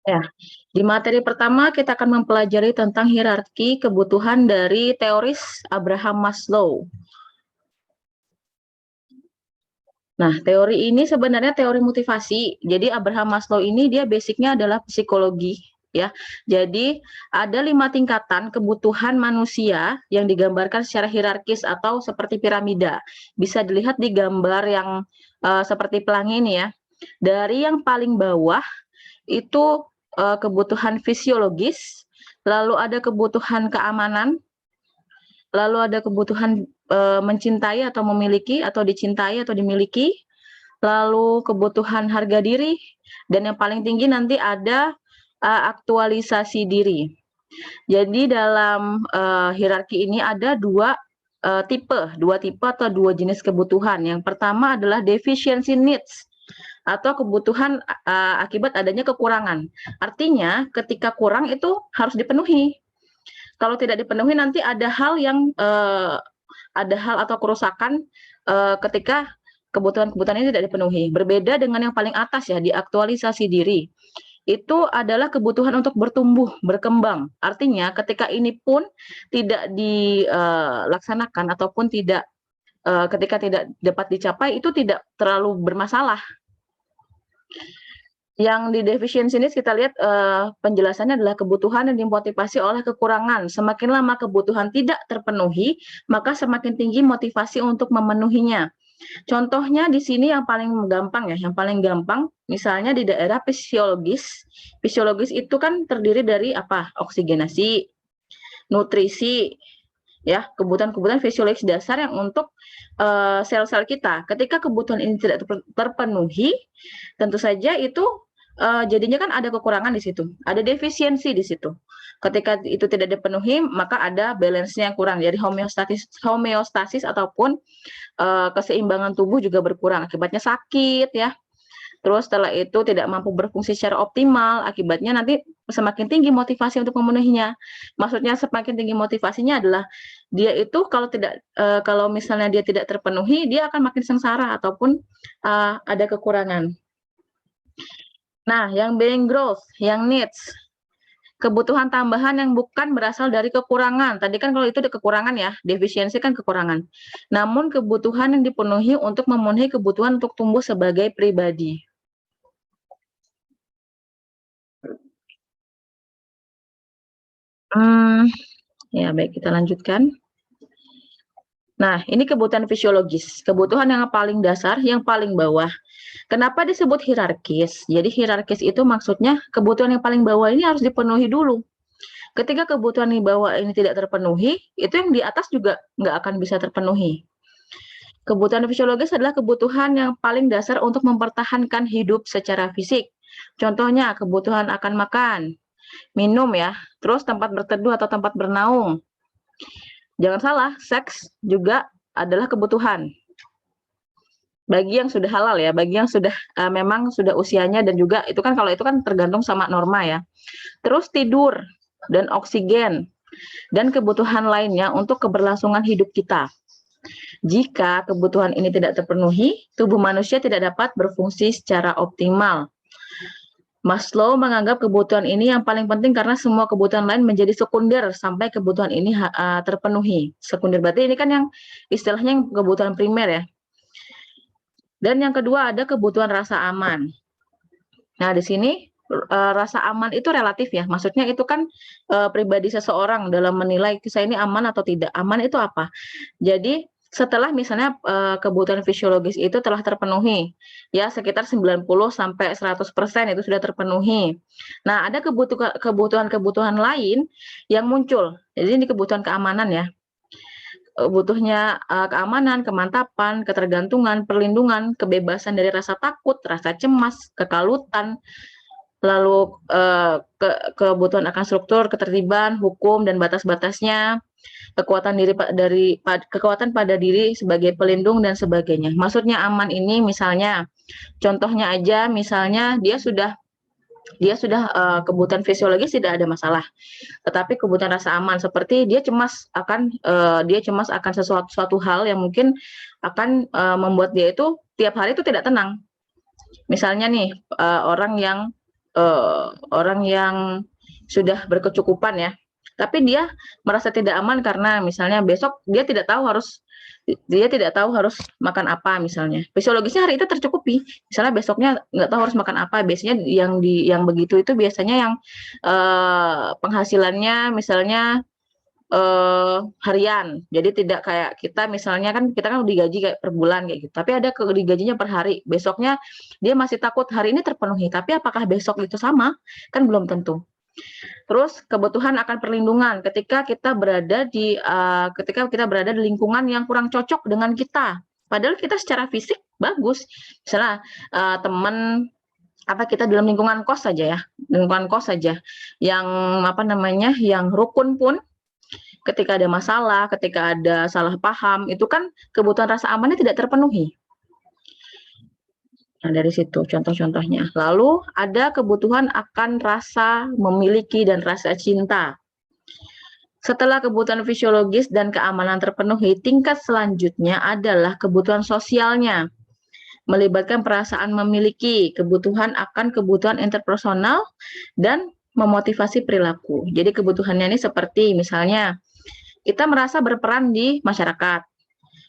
Ya, di materi pertama kita akan mempelajari tentang hierarki kebutuhan dari teoris Abraham Maslow. Nah, teori ini sebenarnya teori motivasi. Jadi Abraham Maslow ini dia basicnya adalah psikologi, ya. Jadi ada 5 tingkatan kebutuhan manusia yang digambarkan secara hierarkis atau seperti piramida. Bisa dilihat di gambar yang seperti pelangi ini ya. Dari yang paling bawah itu kebutuhan fisiologis, lalu ada kebutuhan keamanan, lalu ada kebutuhan mencintai atau memiliki atau dicintai atau dimiliki, lalu kebutuhan harga diri, dan yang paling tinggi nanti ada aktualisasi diri. Jadi dalam hierarki ini ada dua tipe atau dua jenis kebutuhan. Yang pertama adalah deficiency needs atau kebutuhan akibat adanya kekurangan. Artinya ketika kurang itu harus dipenuhi. Kalau tidak dipenuhi nanti ada hal atau kerusakan ketika kebutuhan-kebutuhan ini tidak dipenuhi. Berbeda dengan yang paling atas ya, di aktualisasi diri. Itu adalah kebutuhan untuk bertumbuh, berkembang. Artinya ketika ini pun tidak dilaksanakan ataupun ketika tidak dapat dicapai itu tidak terlalu bermasalah. Yang di deficiency needs kita lihat penjelasannya adalah kebutuhan yang dimotivasi oleh kekurangan. Semakin lama kebutuhan tidak terpenuhi, maka semakin tinggi motivasi untuk memenuhinya. Contohnya di sini yang paling gampang ya, yang paling gampang misalnya di daerah fisiologis. Fisiologis itu kan terdiri dari apa? Oksigenasi, nutrisi, ya, kebutuhan-kebutuhan fisiologis dasar yang untuk sel-sel kita. Ketika kebutuhan ini tidak terpenuhi, tentu saja itu jadinya kan ada kekurangan di situ, ada defisiensi di situ. Ketika itu tidak dipenuhi, maka ada balance-nya yang kurang. Jadi homeostasis ataupun keseimbangan tubuh juga berkurang. Akibatnya sakit ya. Terus setelah itu tidak mampu berfungsi secara optimal, akibatnya nanti semakin tinggi motivasi untuk memenuhinya. Maksudnya semakin tinggi motivasinya adalah dia itu kalau misalnya dia tidak terpenuhi, dia akan makin sengsara ataupun ada kekurangan. Nah, yang being growth, yang needs, kebutuhan tambahan yang bukan berasal dari kekurangan. Tadi kan kalau itu ada kekurangan ya, defisiensi kan kekurangan. Namun kebutuhan yang dipenuhi untuk memenuhi kebutuhan untuk tumbuh sebagai pribadi. Ya baik, kita lanjutkan. Nah, ini kebutuhan fisiologis, kebutuhan yang paling dasar, yang paling bawah. Kenapa disebut hierarkis? Jadi hierarkis itu maksudnya kebutuhan yang paling bawah ini harus dipenuhi dulu. Ketika kebutuhan di bawah ini tidak terpenuhi, itu yang di atas juga nggak akan bisa terpenuhi. Kebutuhan fisiologis adalah kebutuhan yang paling dasar untuk mempertahankan hidup secara fisik. Contohnya kebutuhan akan makan, minum ya, terus tempat berteduh atau tempat bernaung. Jangan salah, seks juga adalah kebutuhan. Bagi yang sudah halal ya, bagi yang sudah memang sudah usianya dan juga itu kan kalau itu kan tergantung sama norma ya. Terus tidur dan oksigen dan kebutuhan lainnya untuk keberlangsungan hidup kita. Jika kebutuhan ini tidak terpenuhi, tubuh manusia tidak dapat berfungsi secara optimal. Maslow menganggap kebutuhan ini yang paling penting karena semua kebutuhan lain menjadi sekunder sampai kebutuhan ini terpenuhi. Sekunder berarti ini kan yang istilahnya yang kebutuhan primer ya. Dan yang kedua ada kebutuhan rasa aman. Nah, di sini rasa aman itu relatif ya. Maksudnya itu kan pribadi seseorang dalam menilai saya ini aman atau tidak. Aman itu apa? Jadi setelah misalnya kebutuhan fisiologis itu telah terpenuhi, ya sekitar 90 sampai 100% itu sudah terpenuhi. Nah, ada kebutuhan-kebutuhan lain yang muncul. Jadi ini kebutuhan keamanan ya. Butuhnya keamanan, kemantapan, ketergantungan, perlindungan, kebebasan dari rasa takut, rasa cemas, kekalutan, lalu kebutuhan akan struktur, ketertiban, hukum dan batas-batasnya, kekuatan pada diri sebagai pelindung dan sebagainya. Maksudnya aman ini misalnya, contohnya aja misalnya dia sudah kebutuhan fisiologis tidak ada masalah, tetapi kebutuhan rasa aman seperti dia cemas akan suatu hal yang mungkin akan membuat dia itu tiap hari itu tidak tenang. Misalnya nih, orang yang sudah berkecukupan ya, tapi dia merasa tidak aman karena misalnya besok dia tidak tahu harus makan apa misalnya. Fisiologisnya hari itu tercukupi, misalnya besoknya nggak tahu harus makan apa. Biasanya yang begitu itu biasanya yang penghasilannya misalnya harian. Jadi tidak kayak kita misalnya kan kita kan digaji kayak per bulan kayak gitu. Tapi ada digajinya per hari. Besoknya dia masih takut hari ini terpenuhi, tapi apakah besok itu sama? Kan belum tentu. Terus kebutuhan akan perlindungan ketika kita berada di lingkungan yang kurang cocok dengan kita. Padahal kita secara fisik bagus. Misalnya teman kita dalam lingkungan kos saja ya, lingkungan kos saja yang yang rukun pun ketika ada masalah, ketika ada salah paham, itu kan kebutuhan rasa amannya tidak terpenuhi. Nah, dari situ contoh-contohnya. Lalu ada kebutuhan akan rasa memiliki dan rasa cinta. Setelah kebutuhan fisiologis dan keamanan terpenuhi, tingkat selanjutnya adalah kebutuhan sosialnya. Melibatkan perasaan memiliki, kebutuhan akan kebutuhan interpersonal, dan memotivasi perilaku. Jadi kebutuhannya ini seperti misalnya kita merasa berperan di masyarakat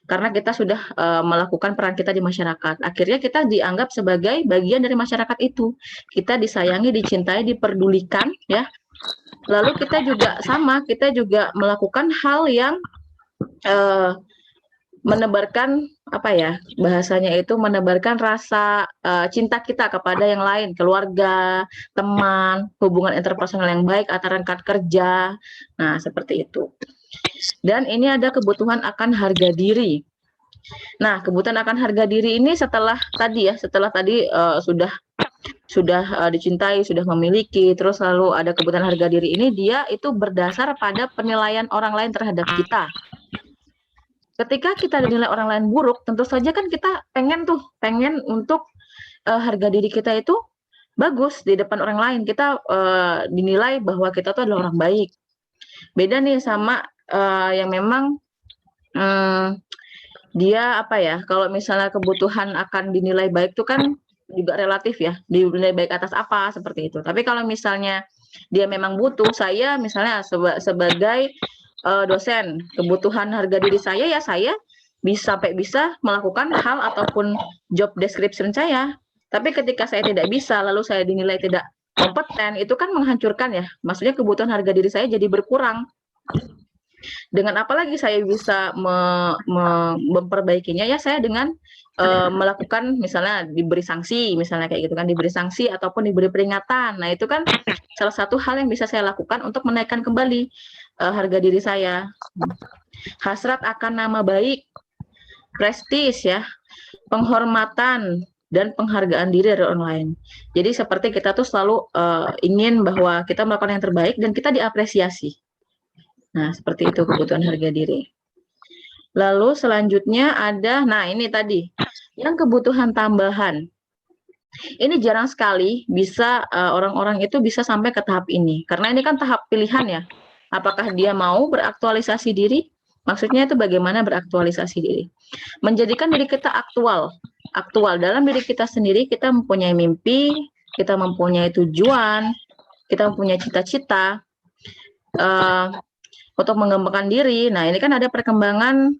karena kita sudah melakukan peran kita di masyarakat. Akhirnya kita dianggap sebagai bagian dari masyarakat itu. Kita disayangi, dicintai, diperdulikan, ya. Lalu kita juga melakukan hal yang menebarkan bahasanya itu menebarkan rasa cinta kita kepada yang lain, keluarga, teman, hubungan interpersonal yang baik antara rekan kerja. Nah, seperti itu. Dan ini ada kebutuhan akan harga diri. Nah, kebutuhan akan harga diri ini setelah tadi sudah dicintai, sudah memiliki, terus lalu ada kebutuhan harga diri ini, dia itu berdasar pada penilaian orang lain terhadap kita. Ketika kita dinilai orang lain buruk, tentu saja kan kita pengen untuk harga diri kita itu bagus di depan orang lain. Kita dinilai bahwa kita tuh adalah orang baik. Beda nih sama yang memang dia kalau misalnya kebutuhan akan dinilai baik itu kan juga relatif ya, dinilai baik atas apa seperti itu. Tapi kalau misalnya dia memang butuh, saya misalnya sebagai dosen, kebutuhan harga diri saya ya saya bisa melakukan hal ataupun job description saya. Tapi ketika saya tidak bisa, lalu saya dinilai tidak kompeten, itu kan menghancurkan ya. Maksudnya kebutuhan harga diri saya jadi berkurang. Dengan apa lagi saya bisa memperbaikinya ya, saya dengan melakukan misalnya diberi sanksi, misalnya kayak gitu kan, diberi sanksi ataupun diberi peringatan. Nah, itu kan salah satu hal yang bisa saya lakukan untuk menaikkan kembali harga diri saya. Hasrat akan nama baik, prestis ya, penghormatan dan penghargaan diri dari orang lain. Jadi seperti kita tuh selalu ingin bahwa kita melakukan yang terbaik dan kita diapresiasi. Nah, seperti itu kebutuhan harga diri. Lalu selanjutnya ada, nah ini tadi, yang kebutuhan tambahan. Ini jarang sekali bisa orang-orang itu bisa sampai ke tahap ini. Karena ini kan tahap pilihan ya. Apakah dia mau beraktualisasi diri? Maksudnya itu bagaimana beraktualisasi diri. Menjadikan diri kita aktual. Aktual dalam diri kita sendiri, kita mempunyai mimpi, kita mempunyai tujuan, kita mempunyai cita-cita. Untuk mengembangkan diri. Nah, ini kan ada perkembangan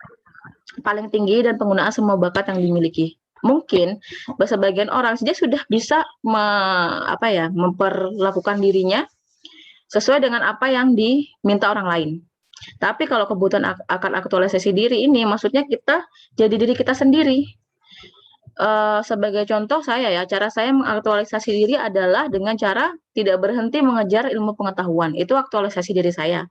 paling tinggi dan penggunaan semua bakat yang dimiliki. Mungkin sebagian orang saja sudah bisa memperlakukan dirinya sesuai dengan apa yang diminta orang lain. Tapi kalau kebutuhan akan aktualisasi diri ini, maksudnya kita jadi diri kita sendiri. Sebagai contoh cara saya mengaktualisasi diri adalah dengan cara tidak berhenti mengejar ilmu pengetahuan. Itu aktualisasi diri saya.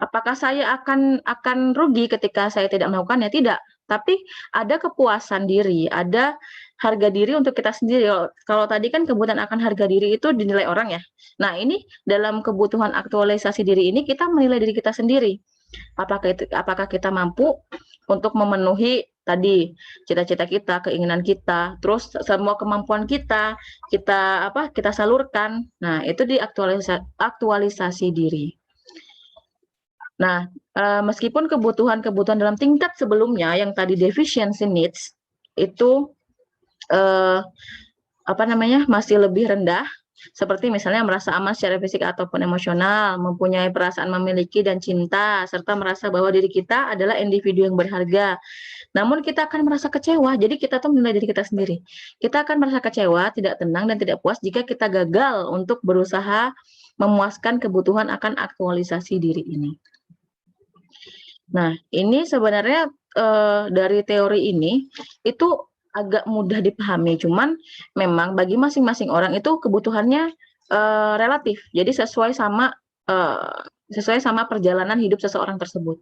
Apakah saya akan rugi ketika saya tidak melakukannya? Tidak. Tapi ada kepuasan diri, ada harga diri untuk kita sendiri. Kalau tadi kan kebutuhan akan harga diri itu dinilai orang ya. Nah, ini dalam kebutuhan aktualisasi diri ini kita menilai diri kita sendiri. Apakah kita mampu untuk memenuhi tadi cita-cita kita, keinginan kita, terus semua kemampuan kita salurkan. Nah, itu di aktualisasi diri. Nah, meskipun kebutuhan dalam tingkat sebelumnya yang tadi deficiency needs itu masih lebih rendah, seperti misalnya merasa aman secara fisik ataupun emosional, mempunyai perasaan memiliki dan cinta, serta merasa bahwa diri kita adalah individu yang berharga. Namun kita akan merasa kecewa, jadi kita tuh menilai diri kita sendiri. Kita akan merasa kecewa, tidak tenang, dan tidak puas jika kita gagal untuk berusaha memuaskan kebutuhan akan aktualisasi diri ini. Nah, ini sebenarnya dari teori ini itu agak mudah dipahami, cuman memang bagi masing-masing orang itu kebutuhannya relatif. Jadi sesuai sama perjalanan hidup seseorang tersebut.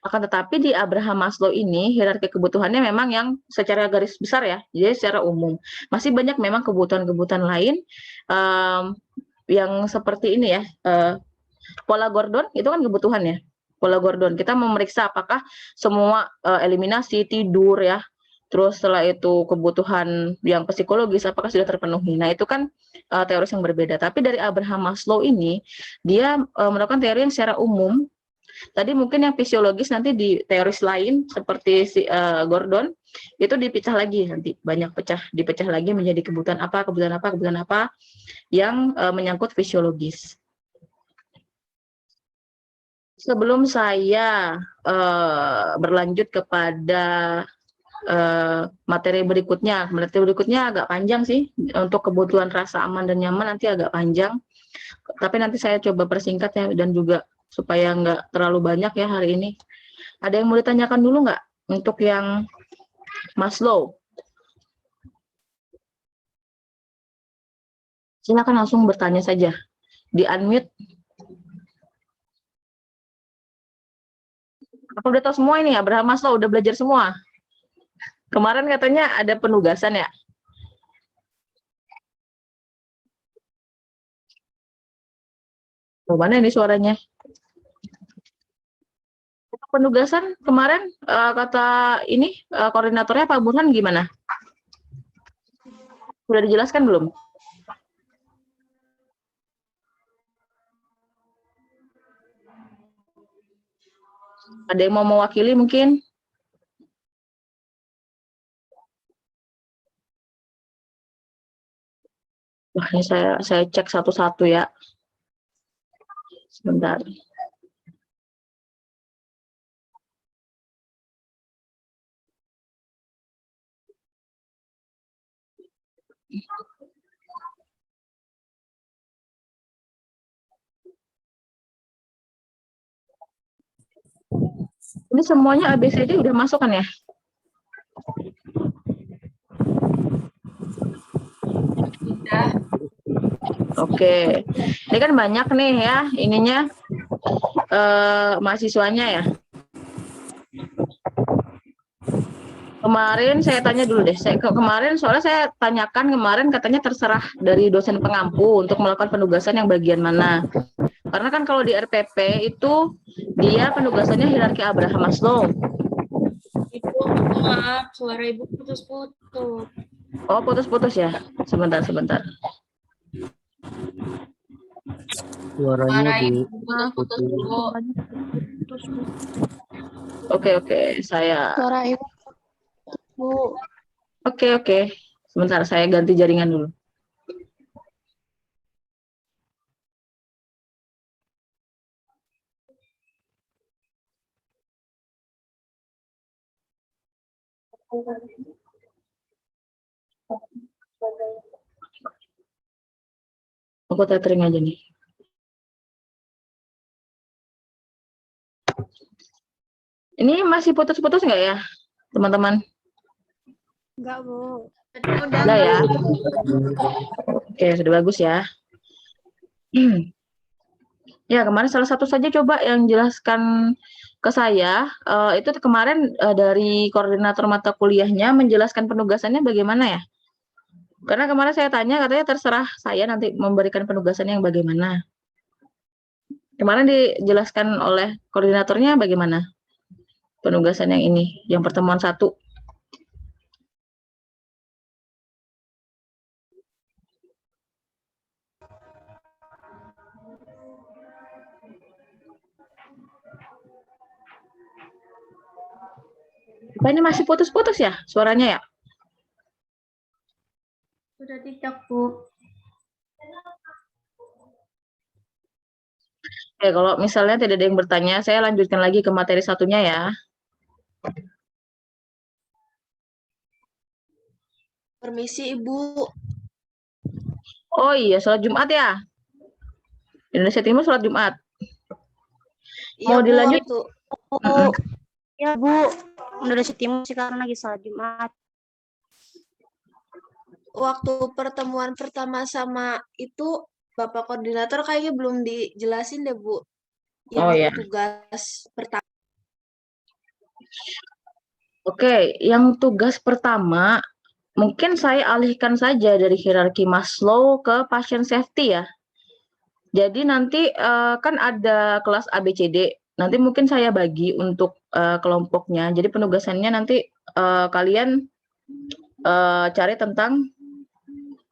Akan tetapi di Abraham Maslow ini hierarki kebutuhannya memang yang secara garis besar ya, jadi secara umum. Masih banyak memang kebutuhan-kebutuhan lain yang seperti ini ya. Pola Gordon itu kan kebutuhan ya. Pola Gordon kita memeriksa apakah semua eliminasi, tidur ya, terus setelah itu kebutuhan yang psikologis apakah sudah terpenuhi. Nah itu kan teori yang berbeda. Tapi dari Abraham Maslow ini dia melakukan teori yang secara umum. Tadi mungkin yang fisiologis nanti di teoris lain seperti si Gordon itu dipecah lagi nanti banyak dipecah lagi menjadi kebutuhan apa yang menyangkut fisiologis. Sebelum saya berlanjut kepada materi berikutnya agak panjang sih, untuk kebutuhan rasa aman dan nyaman nanti agak panjang, tapi nanti saya coba persingkat ya, dan juga supaya nggak terlalu banyak ya hari ini. Ada yang mau ditanyakan dulu nggak untuk yang Maslow? Silakan langsung bertanya saja, di unmute. Apa udah tahu semua ini ya, Abraham Maslow udah belajar semua? Kemarin katanya ada penugasan ya? Mana ini suaranya? Penugasan kemarin kata ini koordinatornya Pak Burhan gimana? Sudah dijelaskan belum? Ada yang mau mewakili mungkin? Wah, ini saya cek satu-satu ya. Sebentar. Ini semuanya ABCD udah masuk kan ya? Udah. Oke. Ini kan banyak nih ya ininya mahasiswanya ya. Kemarin saya tanya dulu deh. Kemarin soalnya saya tanyakan kemarin katanya terserah dari dosen pengampu untuk melakukan penugasan yang bagian mana. Karena kan kalau di RPP itu dia penugasannya hierarki Abraham Maslow. Ibu, maaf, suara Ibu putus-putus. Oh, putus-putus ya. Sebentar. Suaranya di putus dulu. Oke, saya. Suara Ibu, Bu. Oke. Sebentar, saya ganti jaringan dulu. Aku tethering aja nih. Ini masih putus-putus nggak ya, teman-teman? Enggak, Bu. Udah ya. Oke, sudah bagus ya. Ya, kemarin salah satu saja coba yang jelaskan ke saya, itu kemarin dari koordinator mata kuliahnya menjelaskan penugasannya bagaimana ya? Karena kemarin saya tanya katanya terserah saya nanti memberikan penugasan yang bagaimana. Kemarin dijelaskan oleh koordinatornya bagaimana penugasan yang ini, yang pertemuan 1. Apa ini masih putus-putus ya suaranya ya? Sudah tidak, Bu. Oke, kalau misalnya tidak ada yang bertanya, saya lanjutkan lagi ke materi satunya ya. Permisi, Ibu. Oh iya, sholat Jumat ya. Indonesia Timur sholat Jumat. Iya, Mau Bu, dilanjut? waktu Mm-mm. Ya Bu, Indonesia Timur sekarang lagi sholat Jumat. waktu pertemuan pertama sama itu Bapak Koordinator kayaknya belum dijelasin deh, Bu. Yang Oh ya. tugas pertama. Oke, yang tugas pertama mungkin saya alihkan saja dari hierarki Maslow ke patient safety ya. Jadi nanti kan ada kelas ABCD. Nanti mungkin saya bagi untuk kelompoknya. Jadi penugasannya nanti kalian cari tentang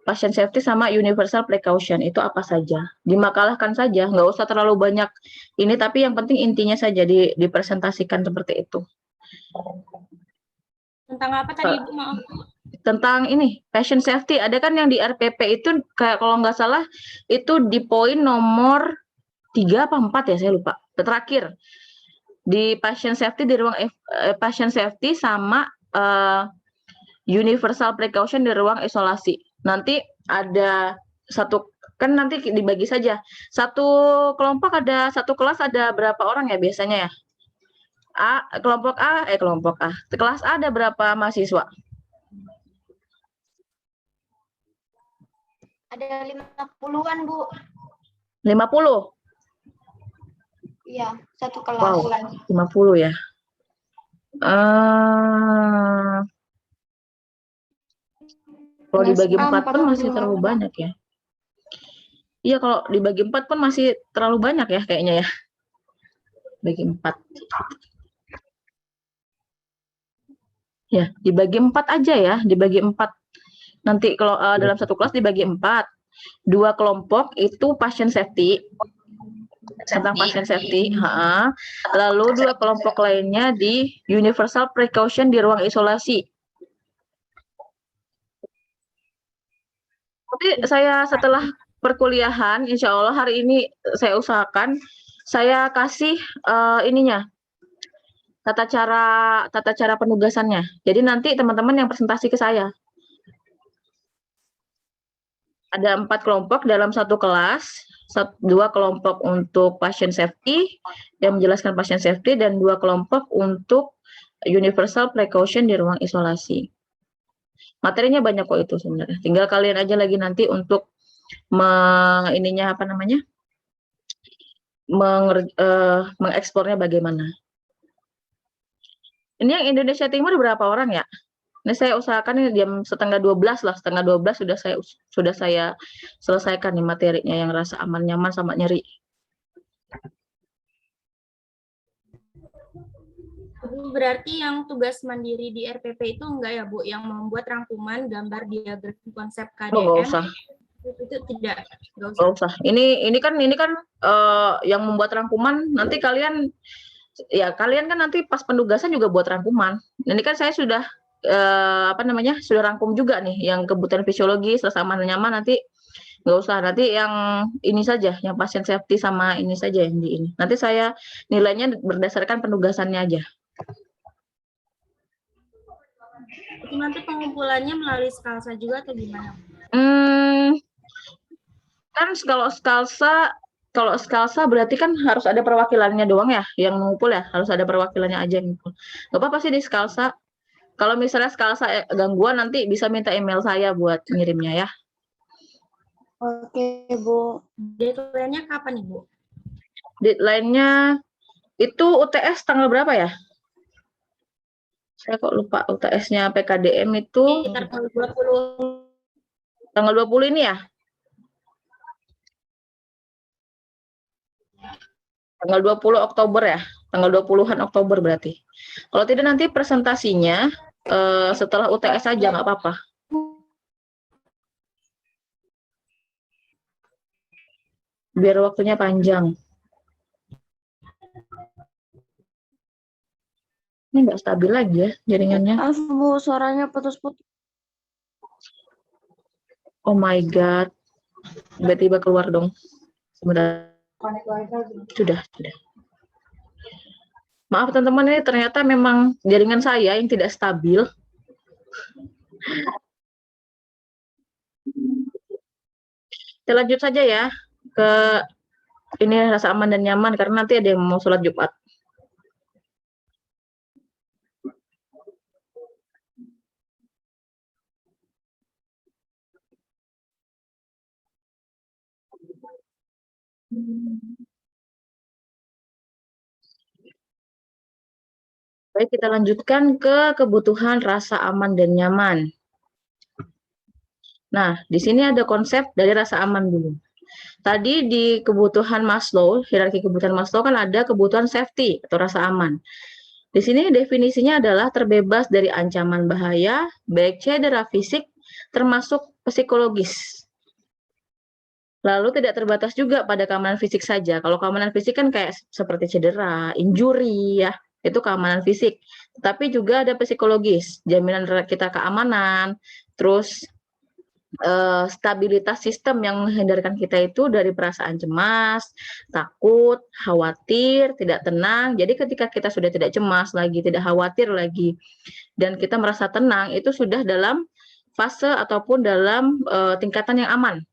patient safety sama universal precaution itu apa saja. Dimakalahkan saja, nggak usah terlalu banyak ini, tapi yang penting intinya saja dipresentasikan seperti itu. Tentang apa tadi, Ibu? Maaf. Tentang ini, patient safety, ada kan yang di RPP itu kayak kalau nggak salah itu di poin nomor 3 apa 4 ya, saya lupa. Terakhir, di patient safety, di ruang patient safety sama universal precaution di ruang isolasi. Nanti ada satu, kan nanti dibagi saja. Satu kelompok ada, satu kelas ada berapa orang ya biasanya ya? Kelompok A. Kelas A ada berapa mahasiswa? Ada 50-an, Bu. 50? Iya, satu kelas. Wow, 50 ya. Kalau dibagi 4 pun masih terlalu banyak ya. Iya, kalau dibagi 4 pun masih terlalu banyak ya kayaknya ya. Bagi 4. Ya, dibagi 4 aja ya, dibagi 4. Nanti kalau dalam satu kelas dibagi 4. 2 kelompok itu patient safety. Tentang patient safety, lalu 2 kelompok lainnya di universal precaution di ruang isolasi. Tapi saya setelah perkuliahan, insya Allah hari ini saya usahakan saya kasih ininya tata cara penugasannya. Jadi nanti teman-teman yang presentasi ke saya. Ada 4 kelompok dalam satu kelas, 2 kelompok untuk patient safety yang menjelaskan patient safety dan 2 kelompok untuk universal precaution di ruang isolasi. Materinya banyak kok itu sebenarnya. Tinggal kalian aja lagi nanti untuk mengekspornya bagaimana. Ini yang Indonesia Timur berapa orang ya? Ini saya usahakan ini jam setengah 12 lah, setengah 12 sudah saya selesaikan nih materinya yang rasa aman, nyaman sama nyeri. Berarti yang tugas mandiri di RPP itu enggak ya, Bu? Yang membuat rangkuman gambar diagram konsep KDM. Oh, nggak usah. Itu tidak, nggak usah. Ini kan yang membuat rangkuman nanti kalian kan nanti pas penugasan juga buat rangkuman. Ini kan saya sudah sudah rangkum juga nih yang kebutuhan fisiologi, selesai aman nyaman, nanti nggak usah, nanti yang ini saja, yang patient safety sama ini saja yang di ini. Nanti saya nilainya berdasarkan penugasannya aja. Itu nanti pengumpulannya melalui Skalsa juga atau gimana? Kan kalau Skalsa berarti kan harus ada perwakilannya doang ya, yang ngumpul ya, harus ada perwakilannya aja yang ngumpul. Nggak apa-apa sih di Skalsa. Kalau misalnya Skalsa gangguan, nanti bisa minta email saya buat ngirimnya ya. Oke, Bu. Deadline-nya kapan, Ibu? Deadline-nya itu UTS tanggal berapa ya? Saya kok lupa UTS-nya PKDM itu Tanggal 20. tanggal 20 ini ya? Tanggal 20 Oktober ya? Tanggal 20-an Oktober berarti. Kalau tidak nanti presentasinya setelah UTS saja, nggak apa-apa. Biar waktunya panjang. Ini nggak stabil lagi ya jaringannya. Maaf, Bu, suaranya putus-putus. Oh my God, tiba-tiba keluar dong. Sebentar. Sudah. Maaf teman-teman, ini ternyata memang jaringan saya yang tidak stabil. Kita lanjut saja ya ke ini rasa aman dan nyaman, karena nanti ada yang mau sholat Jumat. Baik, kita lanjutkan ke kebutuhan rasa aman dan nyaman. Nah, di sini ada konsep dari rasa aman dulu. Tadi di kebutuhan Maslow, hierarki kebutuhan Maslow kan ada kebutuhan safety atau rasa aman. Di sini definisinya adalah terbebas dari ancaman bahaya, baik cedera fisik, termasuk psikologis. Lalu tidak terbatas juga pada keamanan fisik saja. Kalau keamanan fisik kan kayak seperti cedera, injury ya, itu keamanan fisik. Tapi juga ada psikologis, jaminan kita keamanan, terus stabilitas sistem yang menghindarkan kita itu dari perasaan cemas, takut, khawatir, tidak tenang. Jadi ketika kita sudah tidak cemas lagi, tidak khawatir lagi, dan kita merasa tenang, itu sudah dalam fase ataupun dalam tingkatan yang aman.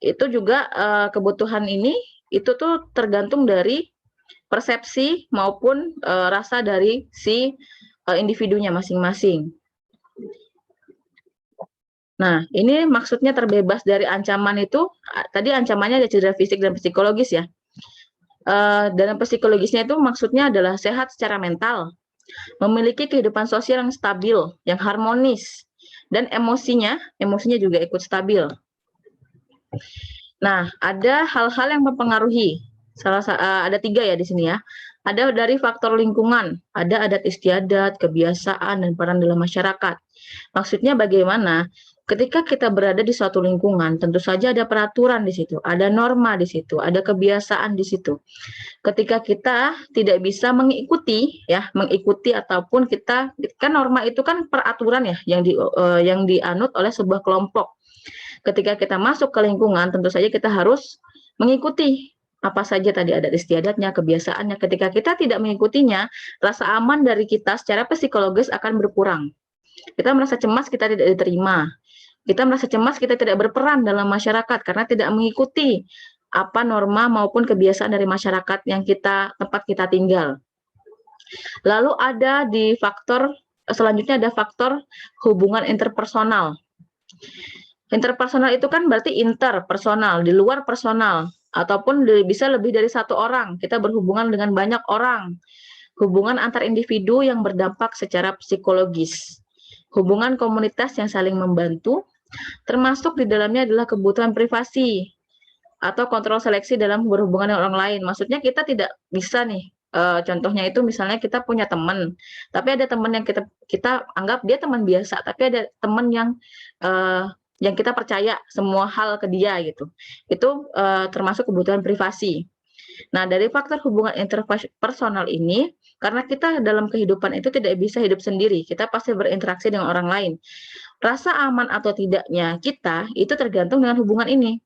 Itu juga kebutuhan ini itu tuh tergantung dari persepsi maupun rasa dari si individunya masing-masing. Nah, ini maksudnya terbebas dari ancaman itu, tadi ancamannya ada cedera fisik dan psikologis ya. Dalam psikologisnya itu maksudnya adalah sehat secara mental, memiliki kehidupan sosial yang stabil, yang harmonis, dan emosinya juga ikut stabil. Nah, ada hal-hal yang mempengaruhi. Ada 3 ya di sini ya. Ada dari faktor lingkungan, ada adat istiadat, kebiasaan, dan peran dalam masyarakat. Maksudnya bagaimana? Ketika kita berada di suatu lingkungan, tentu saja ada peraturan di situ, ada norma di situ, ada kebiasaan di situ. Ketika kita tidak bisa mengikuti ataupun kita kan norma itu kan peraturan ya yang dianut oleh sebuah kelompok. Ketika kita masuk ke lingkungan, tentu saja kita harus mengikuti apa saja tadi adat istiadatnya, kebiasaannya. Ketika kita tidak mengikutinya, rasa aman dari kita secara psikologis akan berkurang. Kita merasa cemas, kita tidak diterima. Kita merasa cemas, kita tidak berperan dalam masyarakat karena tidak mengikuti apa norma maupun kebiasaan dari masyarakat yang tempat kita tinggal. Lalu ada di faktor selanjutnya ada faktor hubungan interpersonal. Interpersonal itu kan berarti interpersonal, di luar personal, ataupun bisa lebih dari satu orang. Kita berhubungan dengan banyak orang. Hubungan antar individu yang berdampak secara psikologis. Hubungan komunitas yang saling membantu, termasuk di dalamnya adalah kebutuhan privasi atau kontrol seleksi dalam berhubungan dengan orang lain. Maksudnya kita tidak bisa nih, contohnya itu misalnya kita punya teman, tapi ada teman yang kita anggap dia teman biasa, tapi ada teman yang kita percaya semua hal ke dia gitu. Itu termasuk kebutuhan privasi. Nah, dari faktor hubungan interpersonal ini, karena kita dalam kehidupan itu tidak bisa hidup sendiri, kita pasti berinteraksi dengan orang lain. Rasa aman atau tidaknya kita itu tergantung dengan hubungan ini.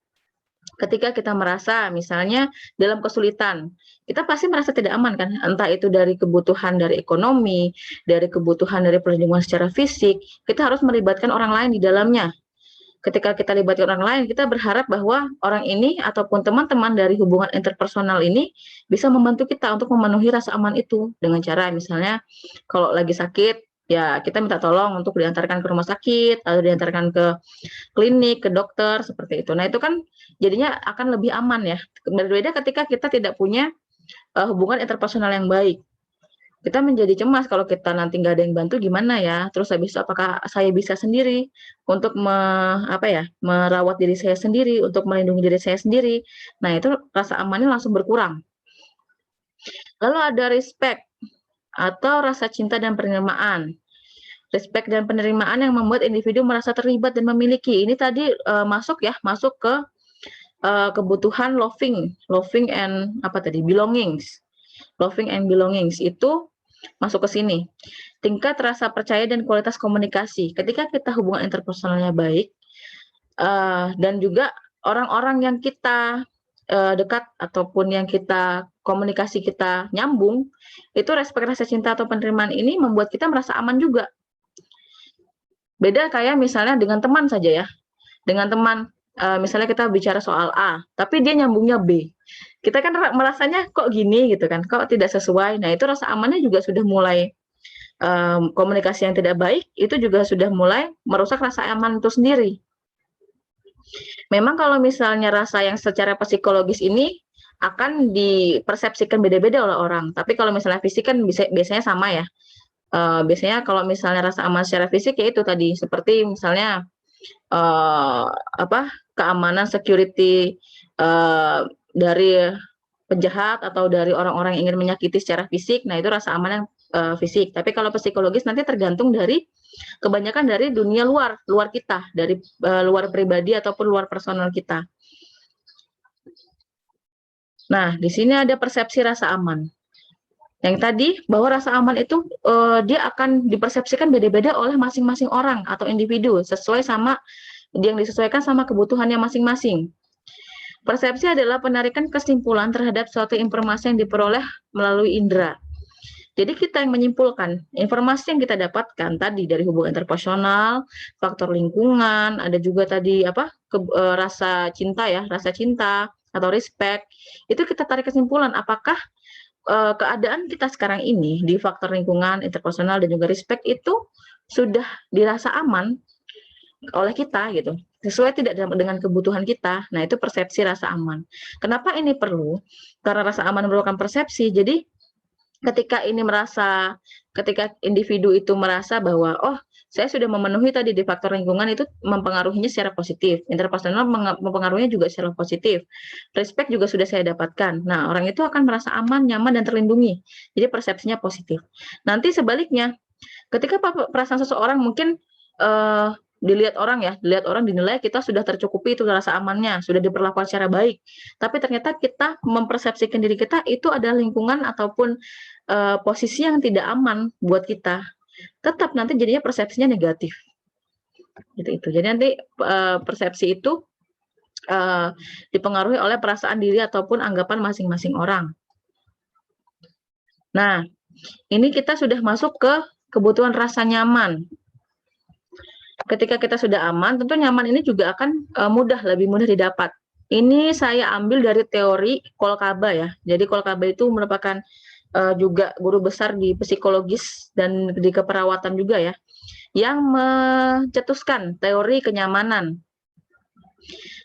Ketika kita merasa misalnya dalam kesulitan, kita pasti merasa tidak aman kan, entah itu dari kebutuhan dari ekonomi, dari kebutuhan dari perlindungan secara fisik, kita harus melibatkan orang lain di dalamnya. Ketika kita libatkan orang lain, kita berharap bahwa orang ini ataupun teman-teman dari hubungan interpersonal ini bisa membantu kita untuk memenuhi rasa aman itu dengan cara misalnya kalau lagi sakit ya kita minta tolong untuk diantarkan ke rumah sakit atau diantarkan ke klinik, ke dokter seperti itu. Nah, itu kan jadinya akan lebih aman ya. Berbeda ketika kita tidak punya hubungan interpersonal yang baik. Kita menjadi cemas kalau kita nanti nggak ada yang bantu gimana ya, terus habis itu apakah saya bisa sendiri untuk merawat diri saya sendiri, untuk melindungi diri saya sendiri. Nah, itu rasa amannya langsung berkurang. Lalu ada respect atau rasa cinta dan penerimaan. Respect dan penerimaan yang membuat individu merasa terlibat dan memiliki. Ini tadi masuk ke kebutuhan loving and belongings. Loving and belongings itu masuk ke sini. Tingkat rasa percaya dan kualitas komunikasi. Ketika kita hubungan interpersonalnya baik, dan juga orang-orang yang kita dekat ataupun yang kita komunikasi kita nyambung, itu respek rasa cinta atau penerimaan ini membuat kita merasa aman juga. Beda kayak misalnya dengan teman saja ya. Dengan teman, misalnya kita bicara soal A, tapi dia nyambungnya B. Kita kan merasanya kok gini gitu kan, kok tidak sesuai. Nah, itu rasa amannya juga sudah mulai komunikasi yang tidak baik, itu juga sudah mulai merusak rasa aman itu sendiri. Memang kalau misalnya rasa yang secara psikologis ini akan dipersepsikan beda-beda oleh orang. Tapi kalau misalnya fisik kan biasanya sama ya. Biasanya kalau misalnya rasa aman secara fisik ya itu tadi seperti misalnya keamanan security dari penjahat atau dari orang-orang yang ingin menyakiti secara fisik. Nah, itu rasa aman yang fisik. Tapi kalau psikologis nanti tergantung dari kebanyakan dari dunia luar kita, dari luar pribadi ataupun luar personal kita. Nah, di sini ada persepsi rasa aman. Yang tadi bahwa rasa aman itu dia akan dipersepsikan beda-beda oleh masing-masing orang atau individu sesuai sama yang disesuaikan sama kebutuhannya masing-masing. Persepsi adalah penarikan kesimpulan terhadap suatu informasi yang diperoleh melalui indera. Jadi kita yang menyimpulkan informasi yang kita dapatkan tadi dari hubungan interpersonal, faktor lingkungan, ada juga tadi rasa cinta ya, rasa cinta atau respect. Itu kita tarik kesimpulan apakah keadaan kita sekarang ini di faktor lingkungan, interpersonal dan juga respect itu sudah dirasa aman oleh kita gitu. Sesuai tidak dengan kebutuhan kita. Nah, itu persepsi rasa aman. Kenapa ini perlu? Karena rasa aman merupakan persepsi. Jadi ketika individu itu merasa bahwa saya sudah memenuhi tadi di faktor lingkungan itu mempengaruhinya secara positif, interpersonal mempengaruhinya juga secara positif, respect juga sudah saya dapatkan. Nah, orang itu akan merasa aman, nyaman dan terlindungi. Jadi persepsinya positif. Nanti sebaliknya, ketika perasaan seseorang mungkin dilihat orang dinilai kita sudah tercukupi itu rasa amannya, sudah diperlakukan secara baik. Tapi ternyata kita mempersepsikan diri kita itu adalah lingkungan ataupun posisi yang tidak aman buat kita. Tetap nanti jadinya persepsinya negatif. Gitu. Jadi nanti persepsi itu dipengaruhi oleh perasaan diri ataupun anggapan masing-masing orang. Nah, ini kita sudah masuk ke kebutuhan rasa nyaman. Ketika kita sudah aman, tentu nyaman ini juga akan lebih mudah didapat. Ini saya ambil dari teori Kolkaba ya. Jadi Kolkaba itu merupakan juga guru besar di psikologis dan di keperawatan juga ya, yang mencetuskan teori kenyamanan.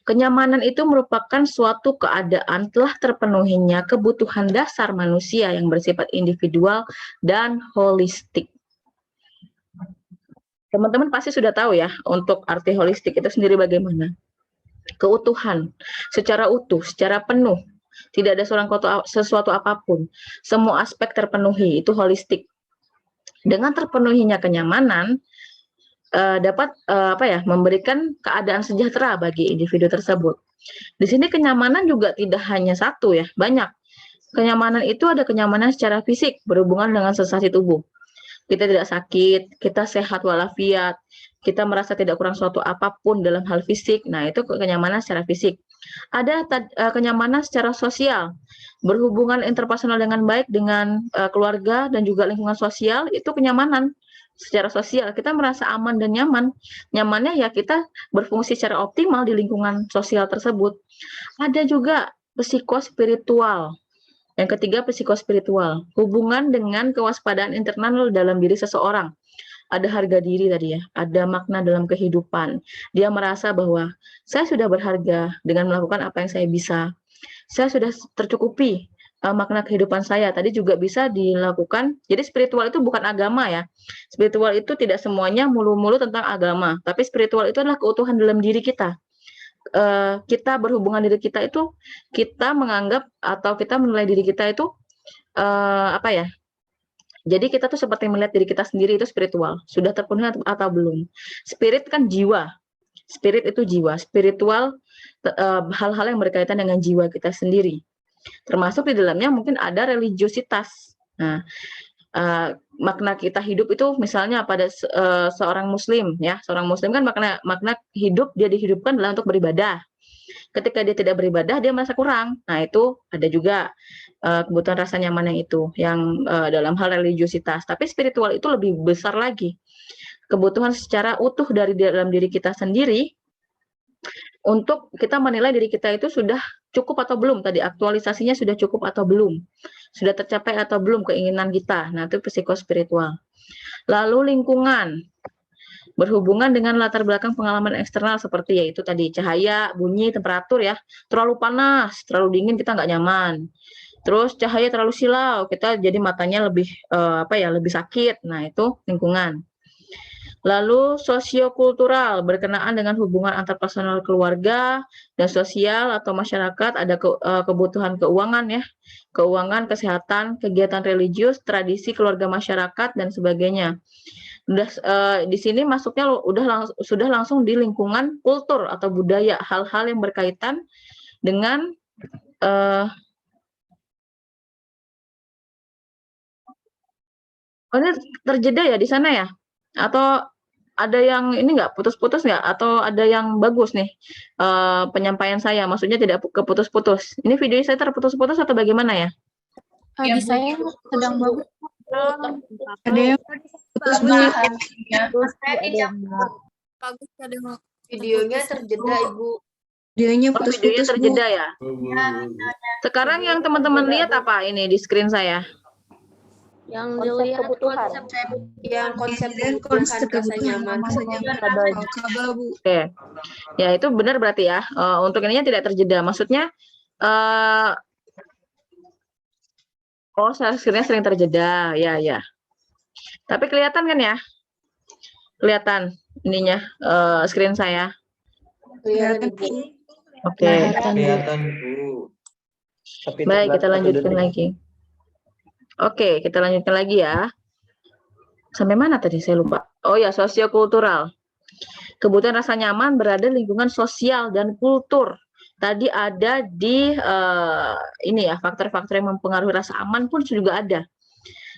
Kenyamanan itu merupakan suatu keadaan telah terpenuhinya kebutuhan dasar manusia yang bersifat individual dan holistik. Teman-teman pasti sudah tahu ya, untuk arti holistik itu sendiri bagaimana. Keutuhan, secara utuh, secara penuh, tidak ada sesuatu apapun. Semua aspek terpenuhi, itu holistik. Dengan terpenuhinya kenyamanan, dapat memberikan keadaan sejahtera bagi individu tersebut. Di sini kenyamanan juga tidak hanya satu ya, banyak. Kenyamanan itu ada kenyamanan secara fisik, berhubungan dengan sensasi tubuh. Kita tidak sakit, kita sehat walafiat, kita merasa tidak kurang suatu apapun dalam hal fisik. Nah, itu kenyamanan secara fisik. Ada kenyamanan secara sosial, berhubungan interpersonal dengan baik dengan keluarga dan juga lingkungan sosial, itu kenyamanan secara sosial. Kita merasa aman dan nyaman. Nyamannya ya kita berfungsi secara optimal di lingkungan sosial tersebut. Ada juga psikospiritual. Yang ketiga, psikospiritual, hubungan dengan kewaspadaan internal dalam diri seseorang. Ada harga diri tadi ya, ada makna dalam kehidupan. Dia merasa bahwa saya sudah berharga dengan melakukan apa yang saya bisa. Saya sudah tercukupi makna kehidupan saya. Tadi juga bisa dilakukan. Jadi spiritual itu bukan agama ya. Spiritual itu tidak semuanya mulu-mulu tentang agama. Tapi spiritual itu adalah keutuhan dalam diri kita. Kita berhubungan diri kita itu, kita menganggap atau kita menilai diri kita itu jadi kita tuh seperti melihat diri kita sendiri itu spiritual, sudah terpenuhi atau belum. Spirit kan jiwa, spirit itu jiwa, spiritual hal-hal yang berkaitan dengan jiwa kita sendiri, termasuk di dalamnya mungkin ada religiositas. Nah, makna kita hidup itu misalnya pada seorang muslim ya, seorang muslim kan makna hidup dia dihidupkan adalah untuk beribadah. Ketika dia tidak beribadah dia merasa kurang. Nah, itu ada juga kebutuhan rasa nyaman yang itu yang dalam hal religiusitas. Tapi spiritual itu lebih besar lagi. Kebutuhan secara utuh dari dalam diri kita sendiri untuk kita menilai diri kita itu sudah cukup atau belum, tadi aktualisasinya sudah cukup atau belum, sudah tercapai atau belum keinginan kita. Nah, itu psikospiritual. Lalu lingkungan, berhubungan dengan latar belakang pengalaman eksternal seperti yaitu tadi cahaya, bunyi, temperatur ya. Terlalu panas, terlalu dingin kita nggak nyaman. Terus cahaya terlalu silau, kita jadi matanya lebih lebih sakit. Nah, itu lingkungan. Lalu sosiokultural, berkenaan dengan hubungan antar personal keluarga dan sosial atau masyarakat, ada kebutuhan keuangan ya, keuangan, kesehatan, kegiatan religius, tradisi keluarga masyarakat dan sebagainya. Di sini masuknya sudah langsung di lingkungan kultur atau budaya, hal-hal yang berkaitan dengan ini terjeda ya di sana ya? Atau ada yang ini nggak, putus-putus nggak? Atau ada yang bagus nih penyampaian saya, maksudnya tidak keputus-putus. Ini video saya terputus-putus atau bagaimana ya? Di saya sedang bagus. Ada yang Bagus ada Videonya terjeda, Ibu. videonya Videonya putus-putus, Bu. terjeda ya? Sekarang yang teman-teman lihat apa ini di screen saya? yang dilihat Yang konsep Konsep kebutuhan rasa nyaman. Kabel, Bu. Oke, ya itu benar berarti ya. Untuk ininya tidak terjeda. Maksudnya, screen-nya sering terjeda, ya. Tapi kelihatan kan ya? Kelihatan ininya screen saya. Kelihatan, Ibu. Oke, Kelihatan, Bu. Tapi baik kita terlihat lanjutkan detik. lagi. Oke, kita lanjutkan lagi ya. Sampai mana tadi saya lupa. Oh ya, sosiokultural. Kebutuhan rasa nyaman berada di lingkungan sosial dan kultur. Tadi ada di ini ya, faktor-faktor yang mempengaruhi rasa aman pun juga ada.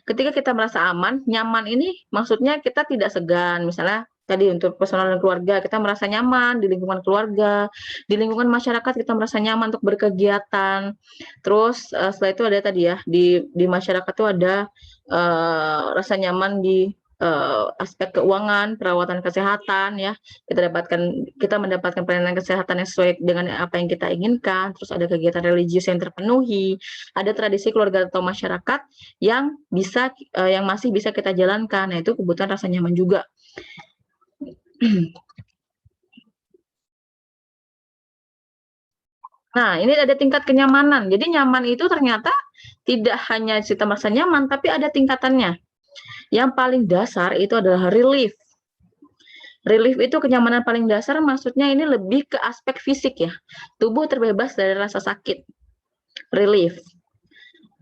Ketika kita merasa aman, nyaman ini maksudnya kita tidak segan. Misalnya tadi untuk personal dan keluarga, kita merasa nyaman di lingkungan keluarga, di lingkungan masyarakat kita merasa nyaman untuk berkegiatan. Terus setelah itu ada tadi ya, di masyarakat itu ada rasa nyaman di aspek keuangan, perawatan kesehatan ya. Kita mendapatkan pelayanan kesehatan yang sesuai dengan apa yang kita inginkan. Terus ada kegiatan religius yang terpenuhi, ada tradisi keluarga atau masyarakat yang masih bisa kita jalankan. Nah, itu kebutuhan rasa nyaman juga. Nah, ini ada tingkat kenyamanan. Jadi nyaman itu ternyata tidak hanya kita merasa nyaman, tapi ada tingkatannya. Yang paling dasar itu adalah relief. Relief itu kenyamanan paling dasar, maksudnya ini lebih ke aspek fisik ya. Tubuh terbebas dari rasa sakit. Relief.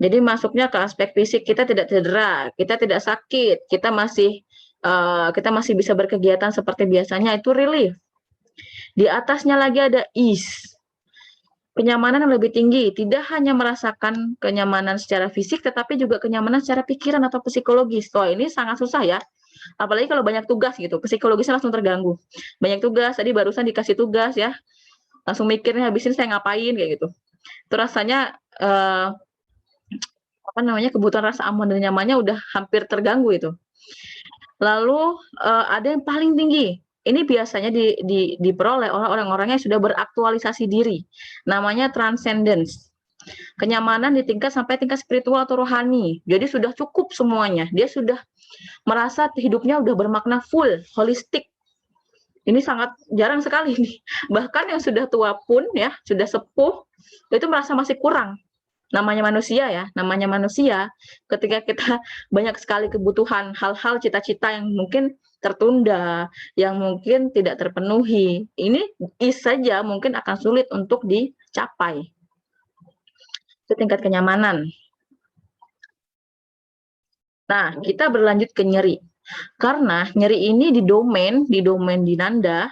Jadi masuknya ke aspek fisik, kita tidak cedera, kita tidak sakit, kita masih bisa berkegiatan seperti biasanya, itu relief. Di atasnya lagi ada ease. Kenyamanan yang lebih tinggi, tidak hanya merasakan kenyamanan secara fisik, tetapi juga kenyamanan secara pikiran atau psikologis. Wah, ini sangat susah ya. Apalagi kalau banyak tugas gitu, psikologisnya langsung terganggu. Banyak tugas, tadi barusan dikasih tugas ya, langsung mikirnya habisin saya ngapain kayak gitu. Itu rasanya kebutuhan rasa aman dan nyamannya udah hampir terganggu itu. Lalu ada yang paling tinggi. Ini biasanya diperoleh oleh orang-orang yang sudah beraktualisasi diri. Namanya transcendence. Kenyamanan di sampai tingkat spiritual atau rohani. Jadi sudah cukup semuanya. Dia sudah merasa hidupnya udah bermakna full, holistik. Ini sangat jarang sekali nih. Bahkan yang sudah tua pun ya, sudah sepuh, itu merasa masih kurang. Namanya manusia ya, ketika kita banyak sekali kebutuhan, hal-hal, cita-cita yang mungkin tertunda, yang mungkin tidak terpenuhi, ini saja mungkin akan sulit untuk dicapai. Itu tingkat kenyamanan. Nah, kita berlanjut ke nyeri. Karena nyeri ini di domain Dinanda,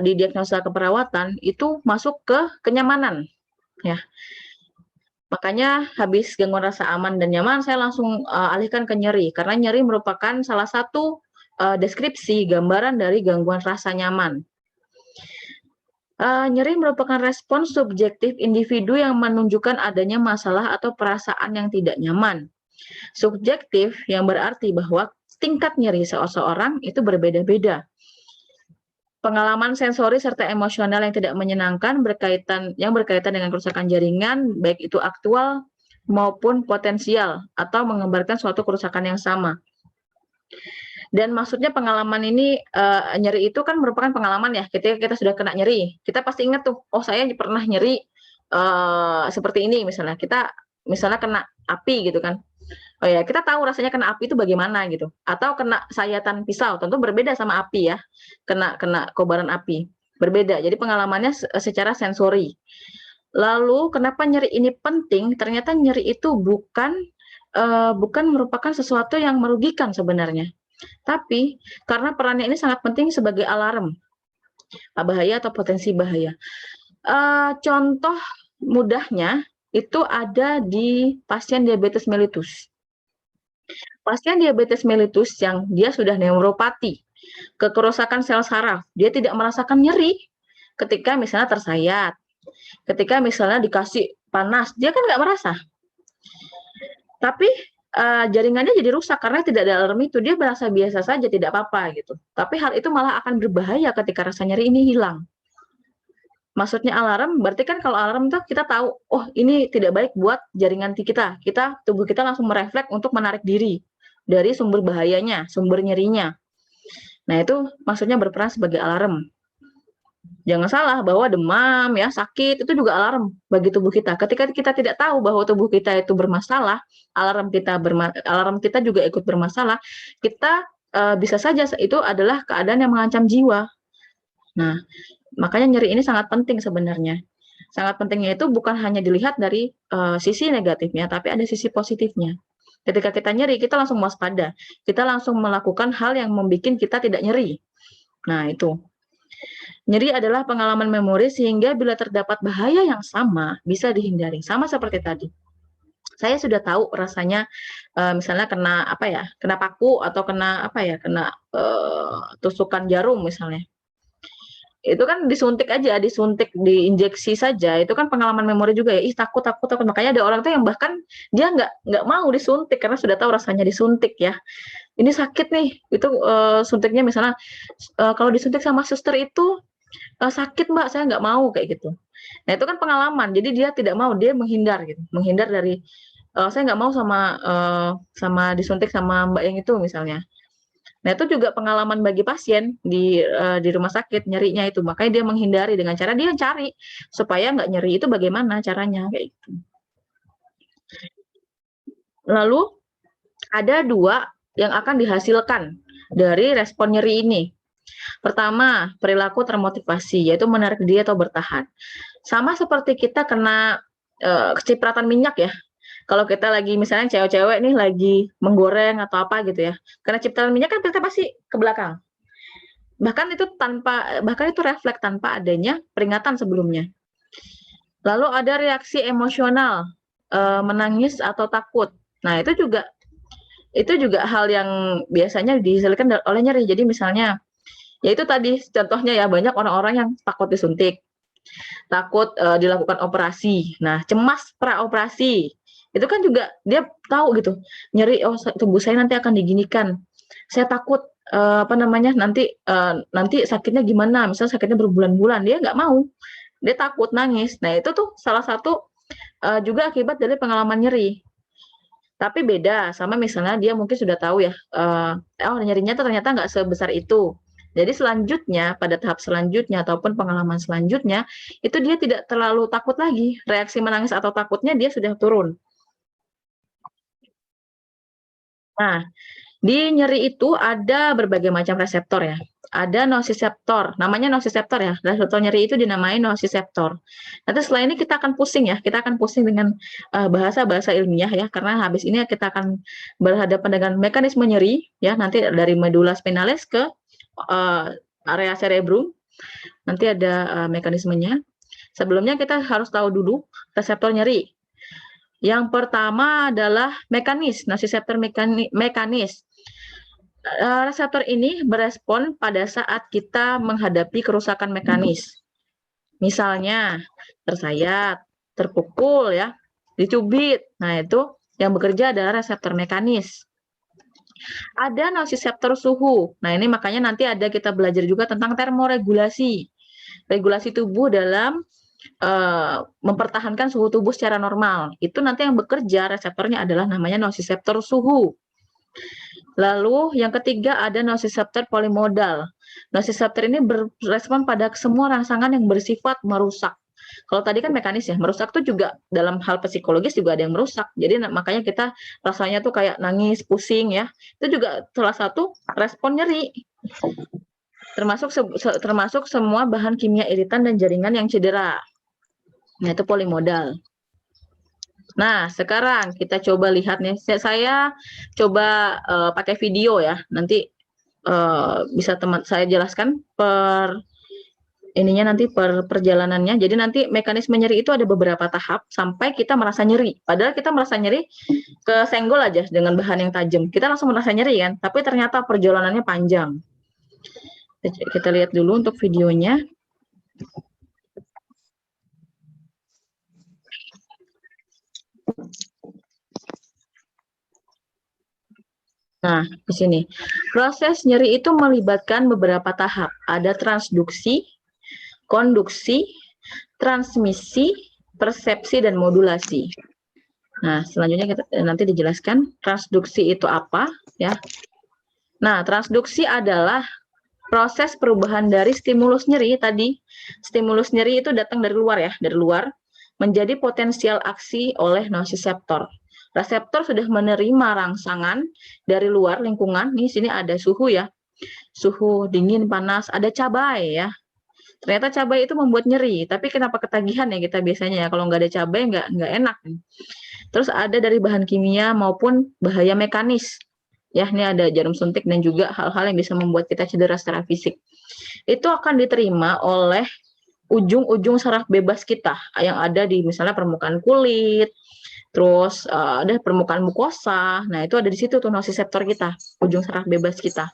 di diagnosa keperawatan, itu masuk ke kenyamanan. Ya. Makanya habis gangguan rasa aman dan nyaman, saya langsung alihkan ke nyeri, karena nyeri merupakan salah satu deskripsi gambaran dari gangguan rasa nyaman. Nyeri merupakan respons subjektif individu yang menunjukkan adanya masalah atau perasaan yang tidak nyaman. Subjektif yang berarti bahwa tingkat nyeri seseorang itu berbeda-beda. Pengalaman sensori serta emosional yang tidak menyenangkan berkaitan dengan kerusakan jaringan, baik itu aktual maupun potensial, atau menggambarkan suatu kerusakan yang sama. Dan maksudnya pengalaman ini, nyeri itu kan merupakan pengalaman ya, ketika kita sudah kena nyeri, kita pasti ingat tuh, oh saya pernah nyeri seperti ini misalnya, kita misalnya kena api gitu kan. Oh ya, kita tahu rasanya kena api itu bagaimana gitu. Atau kena sayatan pisau, tentu berbeda sama api ya. Kena kobaran api, berbeda. Jadi pengalamannya secara sensori. Lalu kenapa nyeri ini penting? Ternyata nyeri itu bukan merupakan sesuatu yang merugikan sebenarnya. Tapi karena perannya ini sangat penting sebagai alarm bahaya atau potensi bahaya. Contoh mudahnya itu ada di pasien diabetes mellitus. Pasien diabetes mellitus yang dia sudah neuropati, kerusakan sel saraf, dia tidak merasakan nyeri ketika misalnya tersayat, ketika misalnya dikasih panas, dia kan nggak merasa. Tapi jaringannya jadi rusak karena tidak ada alarm itu, dia merasa biasa saja, tidak apa-apa gitu. Tapi hal itu malah akan berbahaya ketika rasa nyeri ini hilang. Maksudnya alarm, berarti kan kalau alarm tuh kita tahu, oh ini tidak baik buat jaringan kita. Tubuh kita langsung merefleks untuk menarik diri dari sumber bahayanya, sumber nyerinya. Nah itu maksudnya berperan sebagai alarm. Jangan salah bahwa demam ya, sakit itu juga alarm bagi tubuh kita. Ketika kita tidak tahu bahwa tubuh kita itu bermasalah, alarm kita juga ikut bermasalah, kita bisa saja itu adalah keadaan yang mengancam jiwa. Nah, makanya nyeri ini sangat penting sebenarnya. Sangat pentingnya itu bukan hanya dilihat dari sisi negatifnya, tapi ada sisi positifnya. Ketika kita nyeri, kita langsung waspada. Kita langsung melakukan hal yang membuat kita tidak nyeri. Nah, itu. Nyeri adalah pengalaman memori sehingga bila terdapat bahaya yang sama, bisa dihindari. Sama seperti tadi. Saya sudah tahu rasanya misalnya kena paku atau kena tusukan jarum misalnya. Itu kan disuntik aja, diinjeksi saja, itu kan pengalaman memori juga ya, takut. Makanya ada orang tuh yang bahkan dia nggak mau disuntik karena sudah tahu rasanya disuntik ya. Ini sakit nih, itu suntiknya misalnya kalau disuntik sama suster itu sakit mbak, saya nggak mau kayak gitu. Nah itu kan pengalaman, jadi dia tidak mau, dia menghindar gitu, menghindar dari saya nggak mau sama disuntik sama mbak yang itu misalnya. Nah, itu juga pengalaman bagi pasien di rumah sakit, nyerinya itu. Makanya dia menghindari dengan cara dia cari supaya nggak nyeri itu bagaimana caranya kayak gitu. Lalu ada 2 yang akan dihasilkan dari respon nyeri ini. Pertama, perilaku termotivasi, yaitu menarik diri atau bertahan. Sama seperti kita kena kecipratan minyak ya. Kalau kita lagi misalnya cewek-cewek nih lagi menggoreng atau apa gitu ya, karena cipratan minyak kan kita pasti ke belakang. Bahkan itu refleks tanpa adanya peringatan sebelumnya. Lalu ada reaksi emosional, menangis atau takut. Nah itu juga hal yang biasanya dihasilkan oleh nyeri. Jadi misalnya, ya itu tadi contohnya ya, banyak orang-orang yang takut disuntik, takut dilakukan operasi. Nah cemas pra-operasi. Itu kan juga dia tahu gitu, nyeri, oh tubuh saya nanti akan diginikan, saya takut nanti sakitnya gimana, misalnya sakitnya berbulan-bulan, dia nggak mau, dia takut nangis. Nah itu tuh salah satu juga akibat dari pengalaman nyeri. Tapi beda sama misalnya dia mungkin sudah tahu ya, nyerinya tuh ternyata nggak sebesar itu. Jadi selanjutnya, pada tahap selanjutnya ataupun pengalaman selanjutnya, itu dia tidak terlalu takut lagi, reaksi menangis atau takutnya dia sudah turun. Nah, di nyeri itu ada berbagai macam reseptor ya. Ada nociceptor, namanya nociceptor ya. Reseptor nyeri itu dinamai nociceptor. Nanti setelah ini kita akan pusing ya. Kita akan pusing dengan bahasa-bahasa ilmiah ya. Karena habis ini kita akan berhadapan dengan mekanisme nyeri ya. Nanti dari medula spinalis ke area cerebrum. Nanti ada mekanismenya. Sebelumnya kita harus tahu dulu reseptor nyeri. Yang pertama adalah mekanis, nociceptor mekanis. Reseptor ini berespon pada saat kita menghadapi kerusakan mekanis. Misalnya tersayat, terpukul ya, dicubit. Nah, itu yang bekerja adalah reseptor mekanis. Ada nociceptor suhu. Nah, ini makanya nanti ada kita belajar juga tentang termoregulasi. Regulasi tubuh dalam mempertahankan suhu tubuh secara normal. Itu nanti yang bekerja reseptornya adalah namanya nociceptor suhu. Lalu yang ketiga ada nociceptor polimodal. Nociceptor ini berespon pada semua rangsangan yang bersifat merusak. Kalau tadi kan mekanis ya, merusak tuh juga dalam hal psikologis juga ada yang merusak. Jadi makanya kita rasanya tuh kayak nangis, pusing ya. Itu juga salah satu respon nyeri. Termasuk semua bahan kimia iritan dan jaringan yang cedera. Nah, itu polimodal. Nah, sekarang kita coba lihat nih. Saya coba pakai video ya. Nanti bisa teman saya jelaskan per perjalanannya. Jadi nanti mekanisme nyeri itu ada beberapa tahap sampai kita merasa nyeri. Padahal kita merasa nyeri kesenggol aja dengan bahan yang tajam. Kita langsung merasa nyeri kan, tapi ternyata perjalanannya panjang. Kita lihat dulu untuk videonya. Nah, di sini. Proses nyeri itu melibatkan beberapa tahap. Ada transduksi, konduksi, transmisi, persepsi, dan modulasi. Nah, selanjutnya kita nanti dijelaskan transduksi itu apa, ya. Nah, transduksi adalah proses perubahan dari stimulus nyeri tadi. Stimulus nyeri itu datang dari luar ya, dari luar, menjadi potensial aksi oleh nociceptor. Reseptor sudah menerima rangsangan dari luar lingkungan. Nih sini ada suhu ya, suhu dingin, panas, ada cabai ya. Ternyata cabai itu membuat nyeri. Tapi kenapa ketagihan ya kita biasanya ya? Kalau nggak ada cabai nggak enak. Terus ada dari bahan kimia maupun bahaya mekanis. Ya, ini ada jarum suntik dan juga hal-hal yang bisa membuat kita cedera secara fisik. Itu akan diterima oleh ujung-ujung saraf bebas kita yang ada di misalnya permukaan kulit. Terus ada permukaan mukosa. Nah, itu ada di situ tuh nociceptor kita, ujung saraf bebas kita.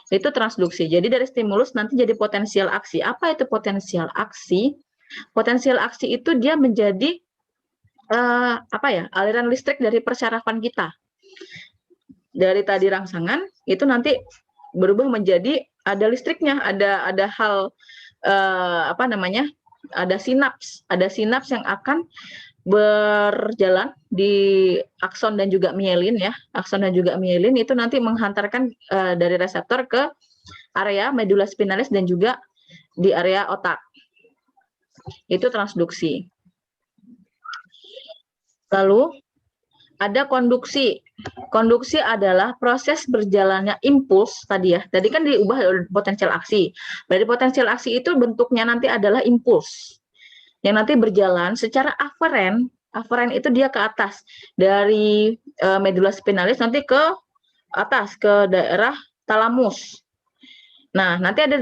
Itu transduksi. Jadi dari stimulus nanti jadi potensial aksi. Apa itu potensial aksi? Potensial aksi itu dia menjadi aliran listrik dari persyarafan kita. Dari tadi rangsangan itu nanti berubah menjadi ada listriknya, ada hal ada sinaps yang akan berjalan di akson dan juga mielin ya. Akson dan juga mielin itu nanti menghantarkan dari reseptor ke area medula spinalis dan juga di area otak. Itu transduksi. Lalu ada konduksi. Konduksi adalah proses berjalannya impuls tadi ya. Tadi kan diubah potensial aksi. Dari potensial aksi itu bentuknya nanti adalah impuls yang nanti berjalan secara aferen. Aferen itu dia ke atas dari medula spinalis nanti ke atas ke daerah talamus. Nah, nanti ada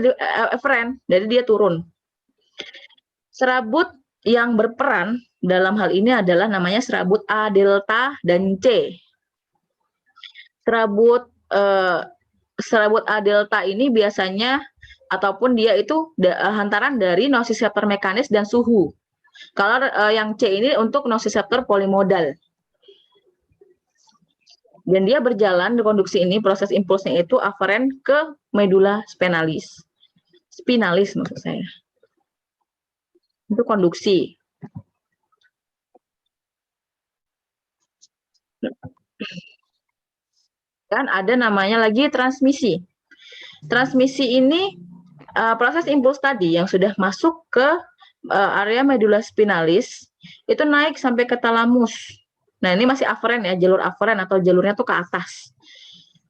aferen, jadi dia turun. Serabut yang berperan dalam hal ini adalah namanya serabut A delta dan C. Serabut A delta ini biasanya ataupun dia itu hantaran dari nociceptor mekanis dan suhu. Kalau yang C ini untuk nociceptor polimodal. Dan dia berjalan di konduksi ini, proses impulsnya itu aferen ke medula spinalis. Spinalis maksud saya. Itu konduksi. Dan ada namanya lagi transmisi. Transmisi ini proses impuls tadi yang sudah masuk ke area medula spinalis itu naik sampai ke talamus. Nah, ini masih aferen ya, jalur aferen atau jalurnya tuh ke atas.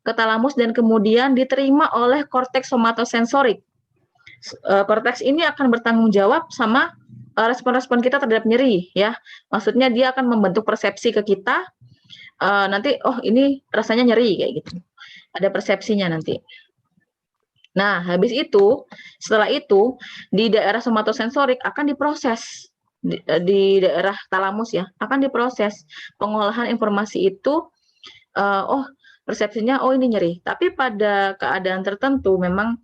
Ke talamus dan kemudian diterima oleh korteks somatosensorik. Korteks ini akan bertanggung jawab sama respon-respon kita terhadap nyeri ya. Maksudnya dia akan membentuk persepsi ke kita. Nanti ini rasanya nyeri kayak gitu. Ada persepsinya nanti. Nah, habis itu, setelah itu di daerah somatosensorik akan diproses di daerah talamus ya, akan diproses pengolahan informasi itu. Oh, persepsinya oh ini nyeri, tapi pada keadaan tertentu memang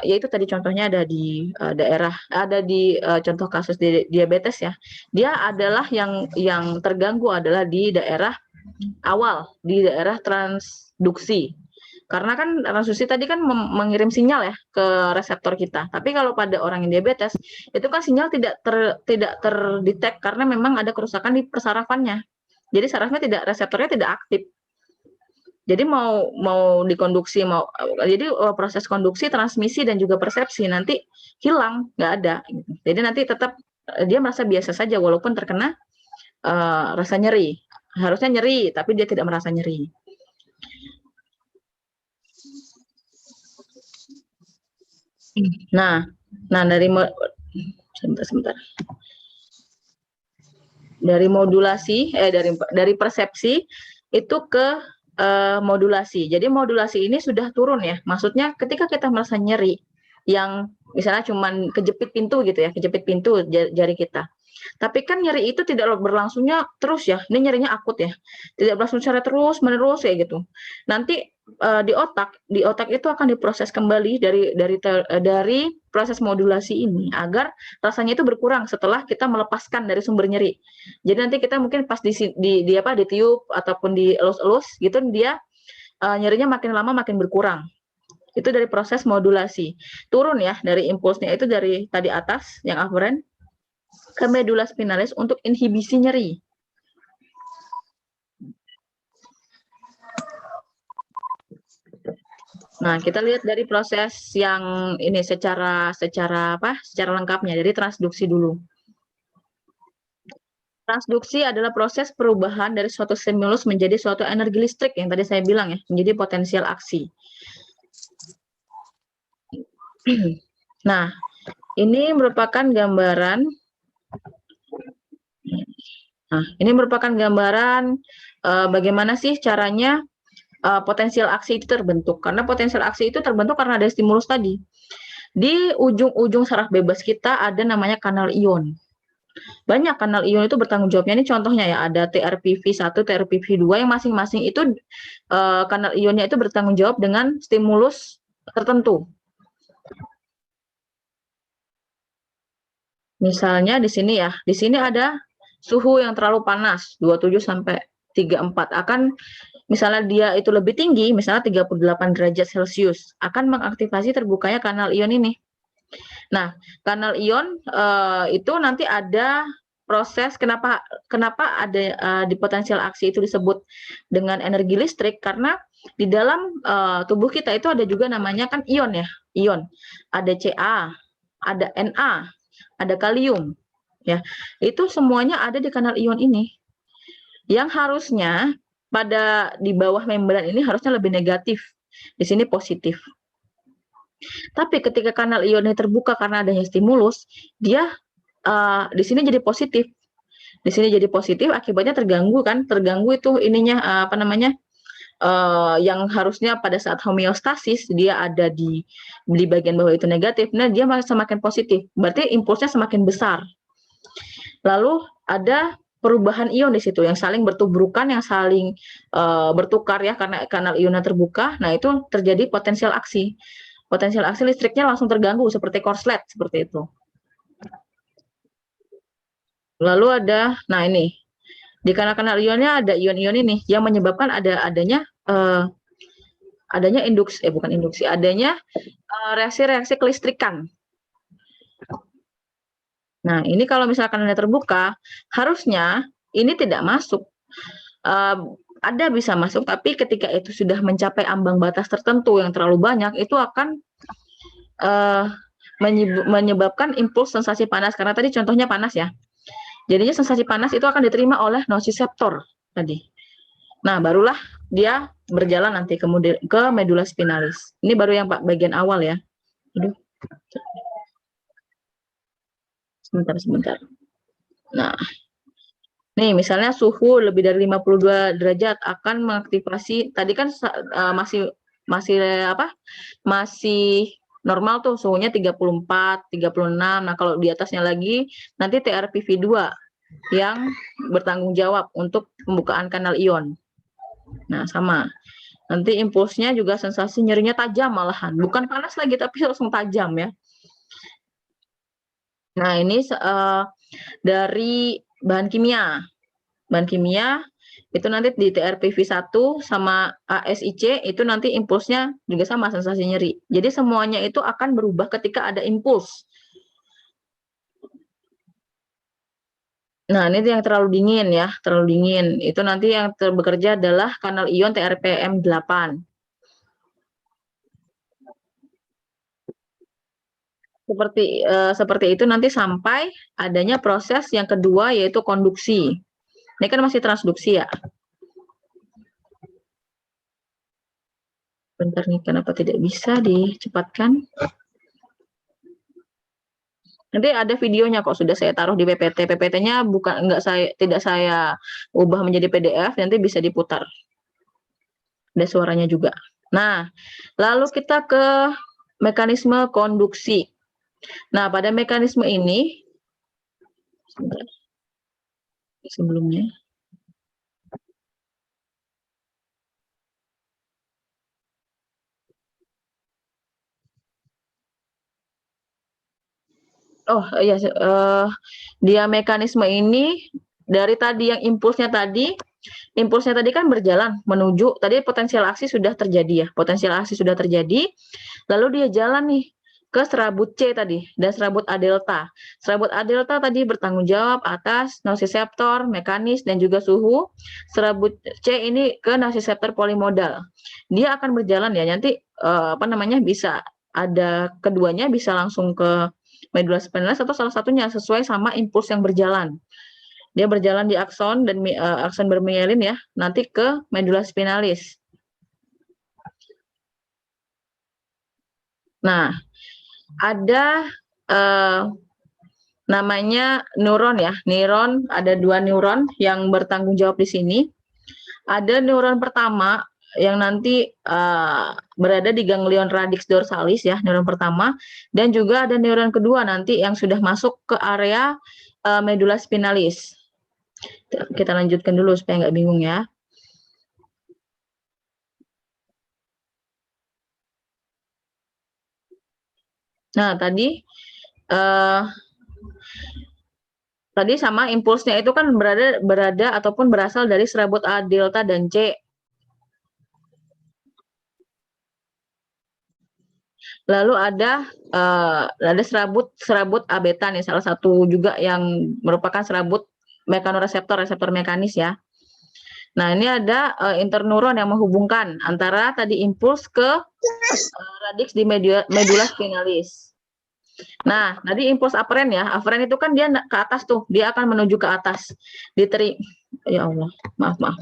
yaitu tadi contohnya ada di daerah, ada di contoh kasus diabetes ya, dia adalah yang terganggu adalah di daerah awal, di daerah transduksi. Karena kan transduksi tadi kan mengirim sinyal ya ke reseptor kita. Tapi kalau pada orang yang diabetes, itu kan sinyal tidak terdetek karena memang ada kerusakan di persarafannya. Jadi sarafnya reseptornya tidak aktif. Jadi mau dikonduksi jadi proses konduksi, transmisi dan juga persepsi nanti hilang, nggak ada. Jadi nanti tetap dia merasa biasa saja walaupun terkena rasa nyeri. Harusnya nyeri, tapi dia tidak merasa nyeri. Nah sebentar. Dari modulasi, dari persepsi itu ke modulasi. Jadi modulasi ini sudah turun ya. Maksudnya ketika kita merasa nyeri, yang misalnya cuman kejepit pintu gitu ya, kejepit pintu jari kita. Tapi kan nyeri itu tidak berlangsungnya terus ya. Ini nyerinya akut ya. Tidak berlangsung secara terus menerus kayak gitu. Nanti di otak itu akan diproses kembali dari proses modulasi ini agar rasanya itu berkurang setelah kita melepaskan dari sumber nyeri. Jadi nanti kita mungkin pas ditiup ataupun dielus-elus gitu dia nyerinya makin lama makin berkurang. Itu dari proses modulasi. Turun ya dari impulsnya itu dari tadi atas yang aferen ke medula spinalis untuk inhibisi nyeri. Nah, kita lihat dari proses yang ini secara lengkapnya. Jadi transduksi dulu. Transduksi adalah proses perubahan dari suatu stimulus menjadi suatu energi listrik yang tadi saya bilang ya, menjadi potensial aksi. Nah, ini merupakan gambaran. Nah, ini merupakan gambaran bagaimana sih caranya potensial aksi itu terbentuk. Karena potensial aksi itu terbentuk karena ada stimulus tadi. Di ujung-ujung saraf bebas kita ada namanya kanal ion. Banyak kanal ion itu bertanggung jawabnya. Ini contohnya ya, ada TRPV1, TRPV2 yang masing-masing itu kanal ionnya itu bertanggung jawab dengan stimulus tertentu. Misalnya di sini ya, di sini ada suhu yang terlalu panas, 27 sampai 34 akan misalnya dia itu lebih tinggi, misalnya 38 derajat Celcius, akan mengaktifasi terbukanya kanal ion ini. Nah, kanal ion itu nanti ada proses kenapa ada di potensial aksi itu disebut dengan energi listrik karena di dalam tubuh kita itu ada juga namanya kan ion ya, ion. Ada Ca, ada Na, ada kalium. Ya. Itu semuanya ada di kanal ion ini. Yang harusnya di bawah membran ini harusnya lebih negatif. Di sini positif. Tapi ketika kanal ionnya terbuka karena adanya stimulus, dia di sini jadi positif. Di sini jadi positif, akibatnya terganggu kan? Terganggu itu ininya yang harusnya pada saat homeostasis dia ada di bagian bawah itu negatif. Nah, dia semakin positif. Berarti impulsnya semakin besar. Lalu ada perubahan ion di situ yang saling bertubrukan, yang saling bertukar ya karena kanal ionnya terbuka. Nah, itu terjadi potensial aksi. Potensial aksi listriknya langsung terganggu seperti korslet seperti itu. Lalu ada, nah ini di kanal ionnya ada ion-ion ini yang menyebabkan adanya reaksi-reaksi kelistrikan. Nah, ini kalau misalkan kanalnya terbuka, harusnya ini tidak masuk. Ada bisa masuk, tapi ketika itu sudah mencapai ambang batas tertentu yang terlalu banyak, itu akan menyebabkan impuls sensasi panas. Karena tadi contohnya panas ya. Jadinya sensasi panas itu akan diterima oleh nociceptor tadi. Nah, barulah dia berjalan nanti ke medula spinalis. Ini baru yang bagian awal ya. Aduh. Sebentar. Nah, nih misalnya suhu lebih dari 52 derajat akan mengaktifasi, tadi kan masih normal tuh suhunya 34, 36. Nah, kalau di atasnya lagi nanti TRPV2 yang bertanggung jawab untuk pembukaan kanal ion. Nah, sama. Nanti impulsnya juga sensasi nyerinya tajam malahan. Bukan panas lagi, tapi langsung tajam ya. Nah, ini dari bahan kimia. Bahan kimia itu nanti di TRPV1 sama ASIC itu nanti impulsnya juga sama sensasi nyeri. Jadi semuanya itu akan berubah ketika ada impuls. Nah, ini yang terlalu dingin ya, terlalu dingin. Itu nanti yang bekerja adalah kanal ion TRPM8. Seperti itu nanti sampai adanya proses yang kedua yaitu konduksi. Ini kan masih transduksi ya. Bentar nih, kenapa tidak bisa dicepatkan? Nanti ada videonya kok, sudah saya taruh di PPT. PPT-nya tidak saya ubah menjadi PDF, nanti bisa diputar. Ada suaranya juga. Nah, lalu kita ke mekanisme konduksi. Nah, pada mekanisme ini sebelumnya iya, dia mekanisme ini dari tadi yang impulsnya tadi kan berjalan menuju, tadi potensial aksi sudah terjadi ya, potensial aksi sudah terjadi, lalu dia jalan nih ke serabut C tadi, dan serabut A delta. Serabut A delta tadi bertanggung jawab atas nosiseptor, mekanis, dan juga suhu. Serabut C ini ke nosiseptor polimodal. Dia akan berjalan ya, nanti bisa ada keduanya, bisa langsung ke medula spinalis atau salah satunya sesuai sama impuls yang berjalan. Dia berjalan di akson dan akson bermielin ya, nanti ke medula spinalis. Nah, ada namanya neuron ya, neuron, ada 2 neuron yang bertanggung jawab di sini. Ada neuron pertama yang nanti berada di ganglion radix dorsalis ya, neuron pertama, dan juga ada neuron kedua nanti yang sudah masuk ke area medula spinalis. Kita lanjutkan dulu supaya nggak bingung ya. Nah, tadi sama impulsnya itu kan berada ataupun berasal dari serabut A delta dan C. Lalu ada serabut A beta nih, salah satu juga yang merupakan serabut reseptor mekanis ya. Nah, ini ada interneuron yang menghubungkan antara tadi impuls ke radix di medula spinalis. Nah, tadi impuls aferen ya. Aferen itu kan dia ke atas tuh, dia akan menuju ke atas. Ya Allah, maaf.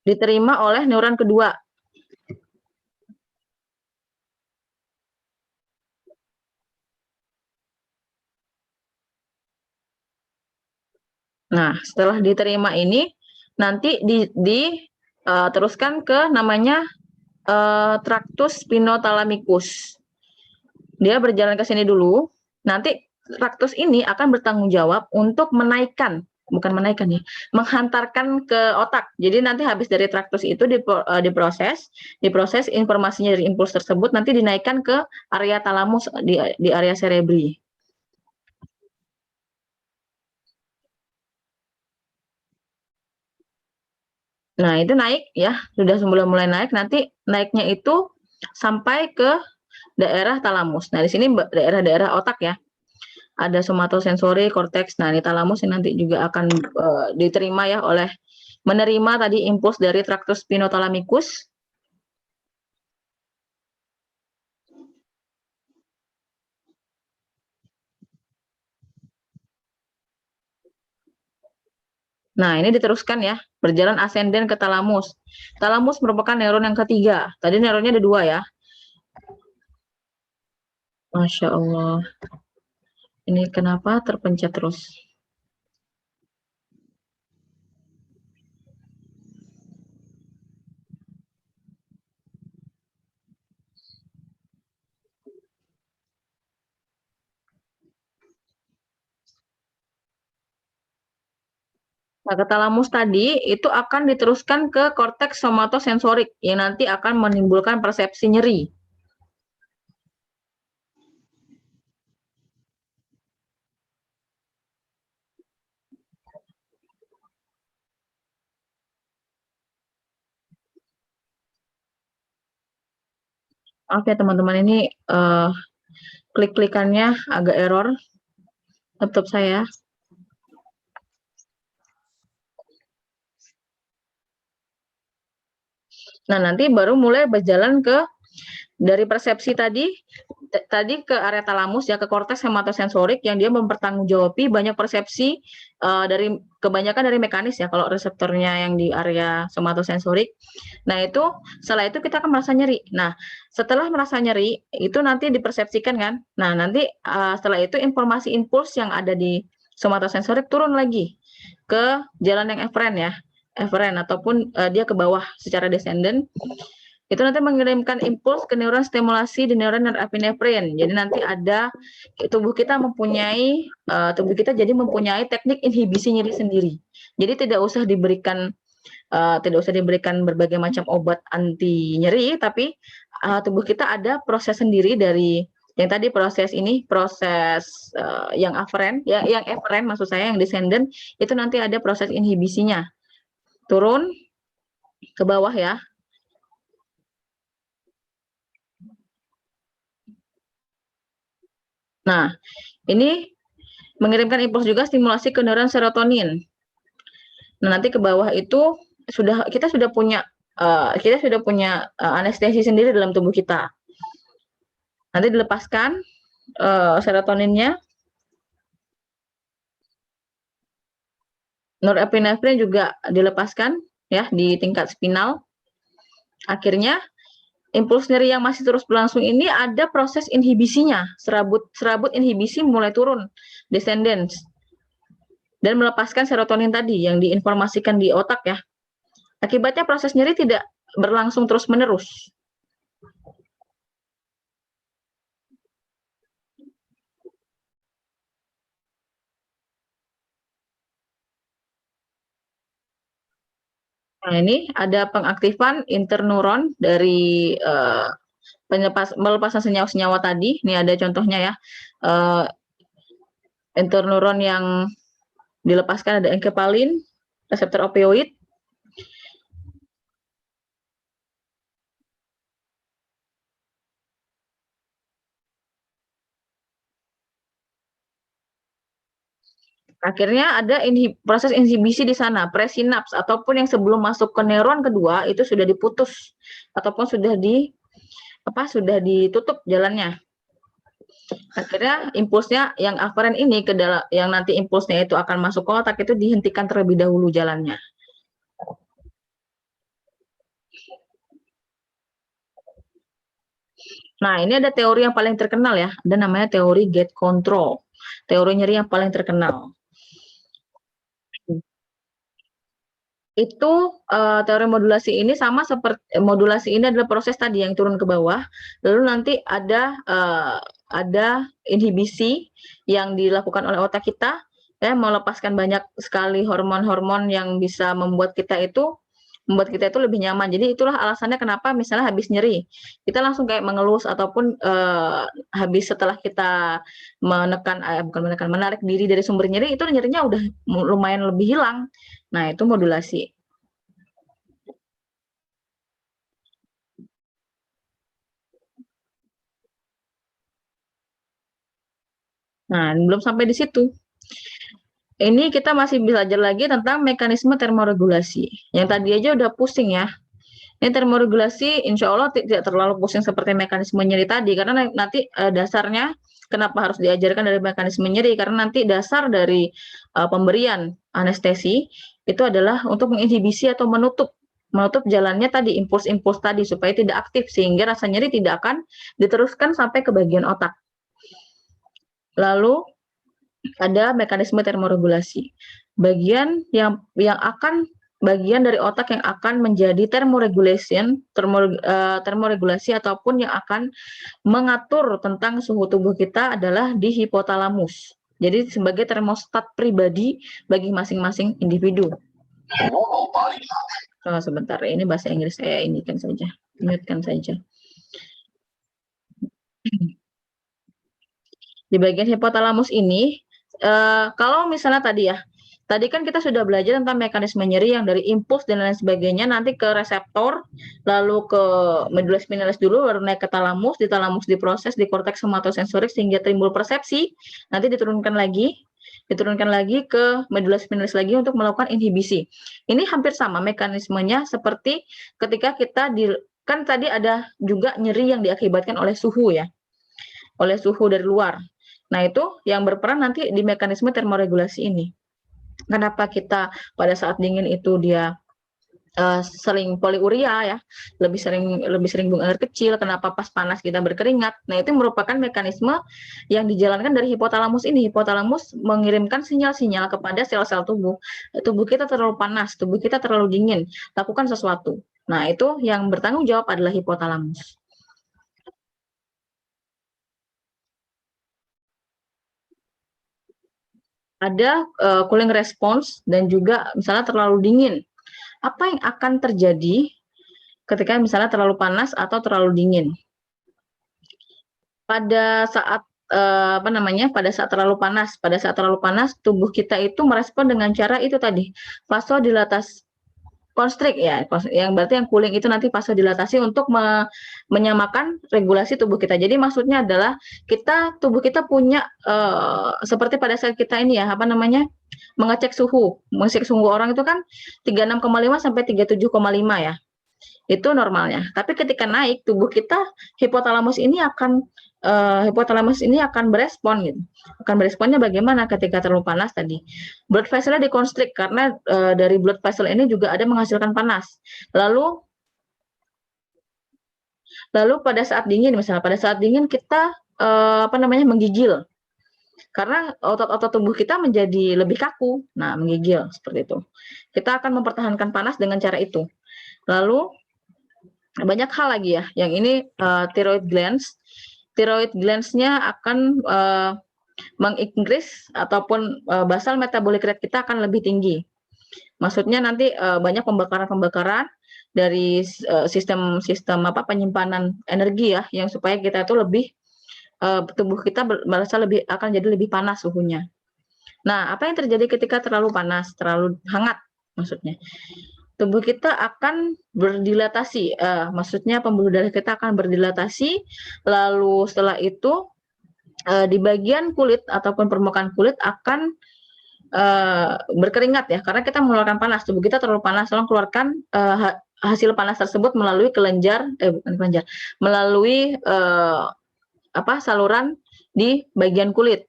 Diterima oleh neuron kedua. Nah, setelah diterima ini nanti teruskan ke namanya tractus spinothalamicus. Dia berjalan ke sini dulu. Nanti tractus ini akan bertanggung jawab untuk menghantarkan ke otak. Jadi nanti habis dari tractus itu diproses informasinya dari impuls tersebut nanti dinaikkan ke area talamus di area cerebri. Nah, itu naik ya, sudah mulai naik, nanti naiknya itu sampai ke daerah talamus. Nah, di sini daerah-daerah otak ya. Ada somatosensori, korteks. Nah, ini talamus yang nanti juga akan diterima ya menerima tadi impuls dari tractus spinothalamicus. Nah, ini diteruskan ya, berjalan ascenden ke talamus. Talamus merupakan neuron yang ketiga. Tadi neuronnya ada 2 ya. Masya Allah. Ini kenapa terpencet terus? Nah, ke talamus tadi itu akan diteruskan ke korteks somatosensorik yang nanti akan menimbulkan persepsi nyeri. Maaf ya teman-teman, ini klik-klikannya agak error laptop saya. Nah, nanti baru mulai berjalan ke dari persepsi tadi ke area talamus ya, ke korteks hematosensorik yang dia mempertanggungjawabi banyak persepsi dari kebanyakan dari mekanis ya kalau reseptornya yang di area somatosensorik. Nah, itu setelah itu kita akan merasa nyeri. Nah, setelah merasa nyeri itu nanti dipersepsikan kan. Nah, nanti setelah itu informasi impuls yang ada di somatosensorik turun lagi ke jalan yang eferen ya. Eferen ataupun dia ke bawah secara descendant. Itu nanti mengirimkan impuls ke neuron stimulasi di neuron norepinefrin. Jadi nanti ada tubuh kita jadi mempunyai teknik inhibisi nyeri sendiri. Jadi tidak usah diberikan berbagai macam obat anti nyeri, tapi tubuh kita ada proses sendiri dari yang tadi proses yang aferen, ya, yang eferen maksud saya, yang descendant itu nanti ada proses inhibisinya turun ke bawah ya. Nah, ini mengirimkan impuls juga stimulasi ke neuron serotonin. Nah, nanti ke bawah itu kita sudah punya anestesi sendiri dalam tubuh kita. Nanti dilepaskan serotoninnya. Norepinefrin juga dilepaskan ya di tingkat spinal. Akhirnya impuls nyeri yang masih terus berlangsung ini ada proses inhibisinya. Serabut inhibisi mulai turun, descendants, dan melepaskan serotonin tadi yang diinformasikan di otak ya. Akibatnya proses nyeri tidak berlangsung terus-menerus. Nah, ini ada pengaktifan interneuron dari melepasan senyawa-senyawa tadi. Ini ada contohnya ya. Interneuron yang dilepaskan ada enkepalin, reseptor opioid. Akhirnya ada proses inhibisi di sana, presinaps ataupun yang sebelum masuk ke neuron kedua itu sudah diputus ataupun sudah ditutup jalannya. Akhirnya impulsnya yang aferen ini yang nanti impulsnya itu akan masuk ke otak itu dihentikan terlebih dahulu jalannya. Nah, ini ada teori yang paling terkenal ya, ada namanya teori gate control. Teori nyeri yang paling terkenal. Itu teori modulasi ini sama seperti modulasi ini adalah proses tadi yang turun ke bawah, lalu nanti ada inhibisi yang dilakukan oleh otak kita ya, melepaskan banyak sekali hormon-hormon yang bisa membuat kita itu lebih nyaman. Jadi itulah alasannya kenapa misalnya habis nyeri kita langsung kayak mengelus ataupun habis setelah kita menarik diri dari sumber nyeri itu nyerinya udah lumayan lebih hilang. Nah, itu modulasi. Nah, belum sampai di situ. Ini kita masih belajar lagi tentang mekanisme termoregulasi. Yang tadi aja udah pusing ya. Ini termoregulasi insya Allah tidak terlalu pusing seperti mekanisme nyeri tadi, karena nanti dasarnya kenapa harus diajarkan dari mekanisme nyeri, karena nanti dasar dari pemberian anestesi itu adalah untuk menginhibisi atau menutup jalannya tadi impuls-impuls tadi supaya tidak aktif sehingga rasa nyeri tidak akan diteruskan sampai ke bagian otak. Lalu ada mekanisme termoregulasi. Bagian dari otak yang akan menjadi termoregulasi ataupun yang akan mengatur tentang suhu tubuh kita adalah di hipotalamus. Jadi sebagai termostat pribadi bagi masing-masing individu. Sebentar, ini bahasa Inggris saya ini kan saja, mute-kan saja. Di bagian hipotalamus ini, kalau misalnya tadi kan kita sudah belajar tentang mekanisme nyeri yang dari impuls dan lain sebagainya, nanti ke reseptor, lalu ke medula spinalis dulu, baru naik ke talamus, di talamus diproses di korteks somatosensorik sehingga timbul persepsi, nanti diturunkan lagi ke medula spinalis lagi untuk melakukan inhibisi. Ini hampir sama mekanismenya seperti ketika kita kan tadi ada juga nyeri yang diakibatkan oleh suhu ya, oleh suhu dari luar. Nah, itu yang berperan nanti di mekanisme termoregulasi ini. Kenapa kita pada saat dingin itu dia sering poliuria ya, lebih sering buang air kecil, kenapa pas panas kita berkeringat. Nah, itu merupakan mekanisme yang dijalankan dari hipotalamus ini. Hipotalamus mengirimkan sinyal-sinyal kepada sel-sel tubuh. Tubuh kita terlalu panas, tubuh kita terlalu dingin, lakukan sesuatu. Nah, itu yang bertanggung jawab adalah hipotalamus. Ada cooling response dan juga misalnya terlalu dingin. Apa yang akan terjadi ketika misalnya terlalu panas atau terlalu dingin? Pada saat pada saat terlalu panas, tubuh kita itu merespon dengan cara itu tadi, vasodilatasi konstrik ya, yang berarti yang cooling itu nanti vasodilatasi untuk menyamakan regulasi tubuh kita. Jadi maksudnya adalah tubuh kita punya seperti pada saat kita ini ya, mengecek suhu orang itu kan 36,5 sampai 37,5 ya. Itu normalnya. Tapi ketika naik tubuh kita, hipotalamus ini akan berespon gitu. Akan beresponnya bagaimana ketika terlalu panas tadi? Blood vessel-nya dikonstrik karena dari blood vessel ini juga ada menghasilkan panas. Lalu pada saat dingin kita menggigil. Karena otot-otot tubuh kita menjadi lebih kaku. Nah, menggigil seperti itu. Kita akan mempertahankan panas dengan cara itu. Lalu banyak hal lagi ya. Yang ini thyroid glands. Thyroid glands-nya akan mengincrease ataupun basal metabolic rate kita akan lebih tinggi. Maksudnya nanti banyak pembakaran dari sistem penyimpanan energi ya, yang supaya kita itu lebih tubuh kita akan jadi lebih panas suhunya. Nah, apa yang terjadi ketika terlalu panas, terlalu hangat maksudnya? Tubuh kita akan berdilatasi, maksudnya pembuluh darah kita akan berdilatasi, lalu setelah itu di bagian kulit ataupun permukaan kulit akan berkeringat ya, karena kita mengeluarkan panas, tubuh kita terlalu panas, tolong keluarkan hasil panas tersebut melalui melalui saluran di bagian kulit.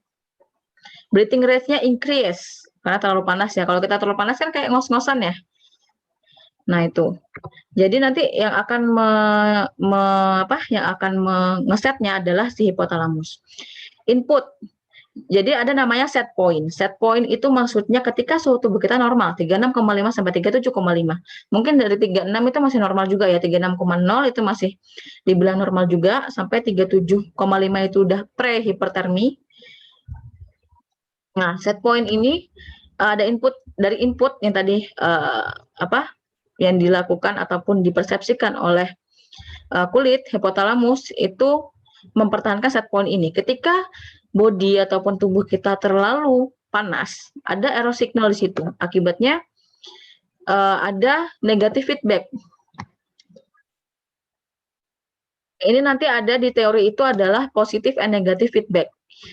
Breathing rate-nya increase karena terlalu panas ya. Kalau kita terlalu panas kan kayak ngos-ngosan ya. Nah, itu. Jadi nanti yang akan mengesetnya adalah si hipotalamus. Input. Jadi ada namanya set point. Set point itu maksudnya ketika suhu tubuh kita normal, 36,5 sampai 37,5. Mungkin dari 36 itu masih normal juga ya, 36,0 itu masih dibilang normal juga, sampai 37,5 itu udah pre-hipertermi. Nah, set point ini ada dari input yang tadi yang dilakukan ataupun dipersepsikan oleh kulit, hipotalamus itu mempertahankan set point ini. Ketika body ataupun tubuh kita terlalu panas, ada error signal di situ. Akibatnya ada negative feedback. Ini nanti ada di teori itu adalah positive and negative feedback.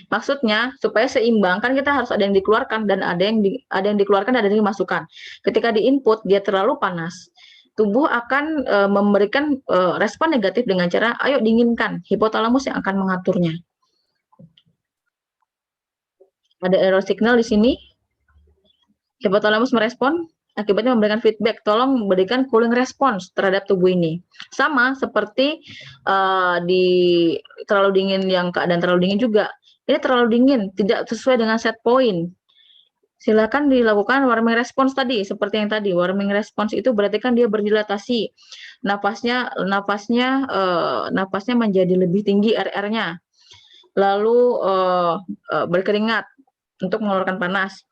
Maksudnya supaya seimbang kan kita harus ada yang dikeluarkan dan ada yang dikeluarkan, ada yang dimasukkan. Ketika di input dia terlalu panas, tubuh akan memberikan respon negatif dengan cara ayo dinginkan. Hipotalamus yang akan mengaturnya. Ada error signal di sini. Hipotalamus merespon, akibatnya memberikan feedback. Tolong berikan cooling response terhadap tubuh ini. Sama seperti di terlalu dingin, yang keadaan terlalu dingin juga. Ini terlalu dingin, tidak sesuai dengan set point. Silakan dilakukan warming response tadi, seperti yang tadi. Warming response itu berarti kan dia berdilatasi. Napasnya menjadi lebih tinggi RR-nya. Lalu berkeringat. untuk mengeluarkan panas.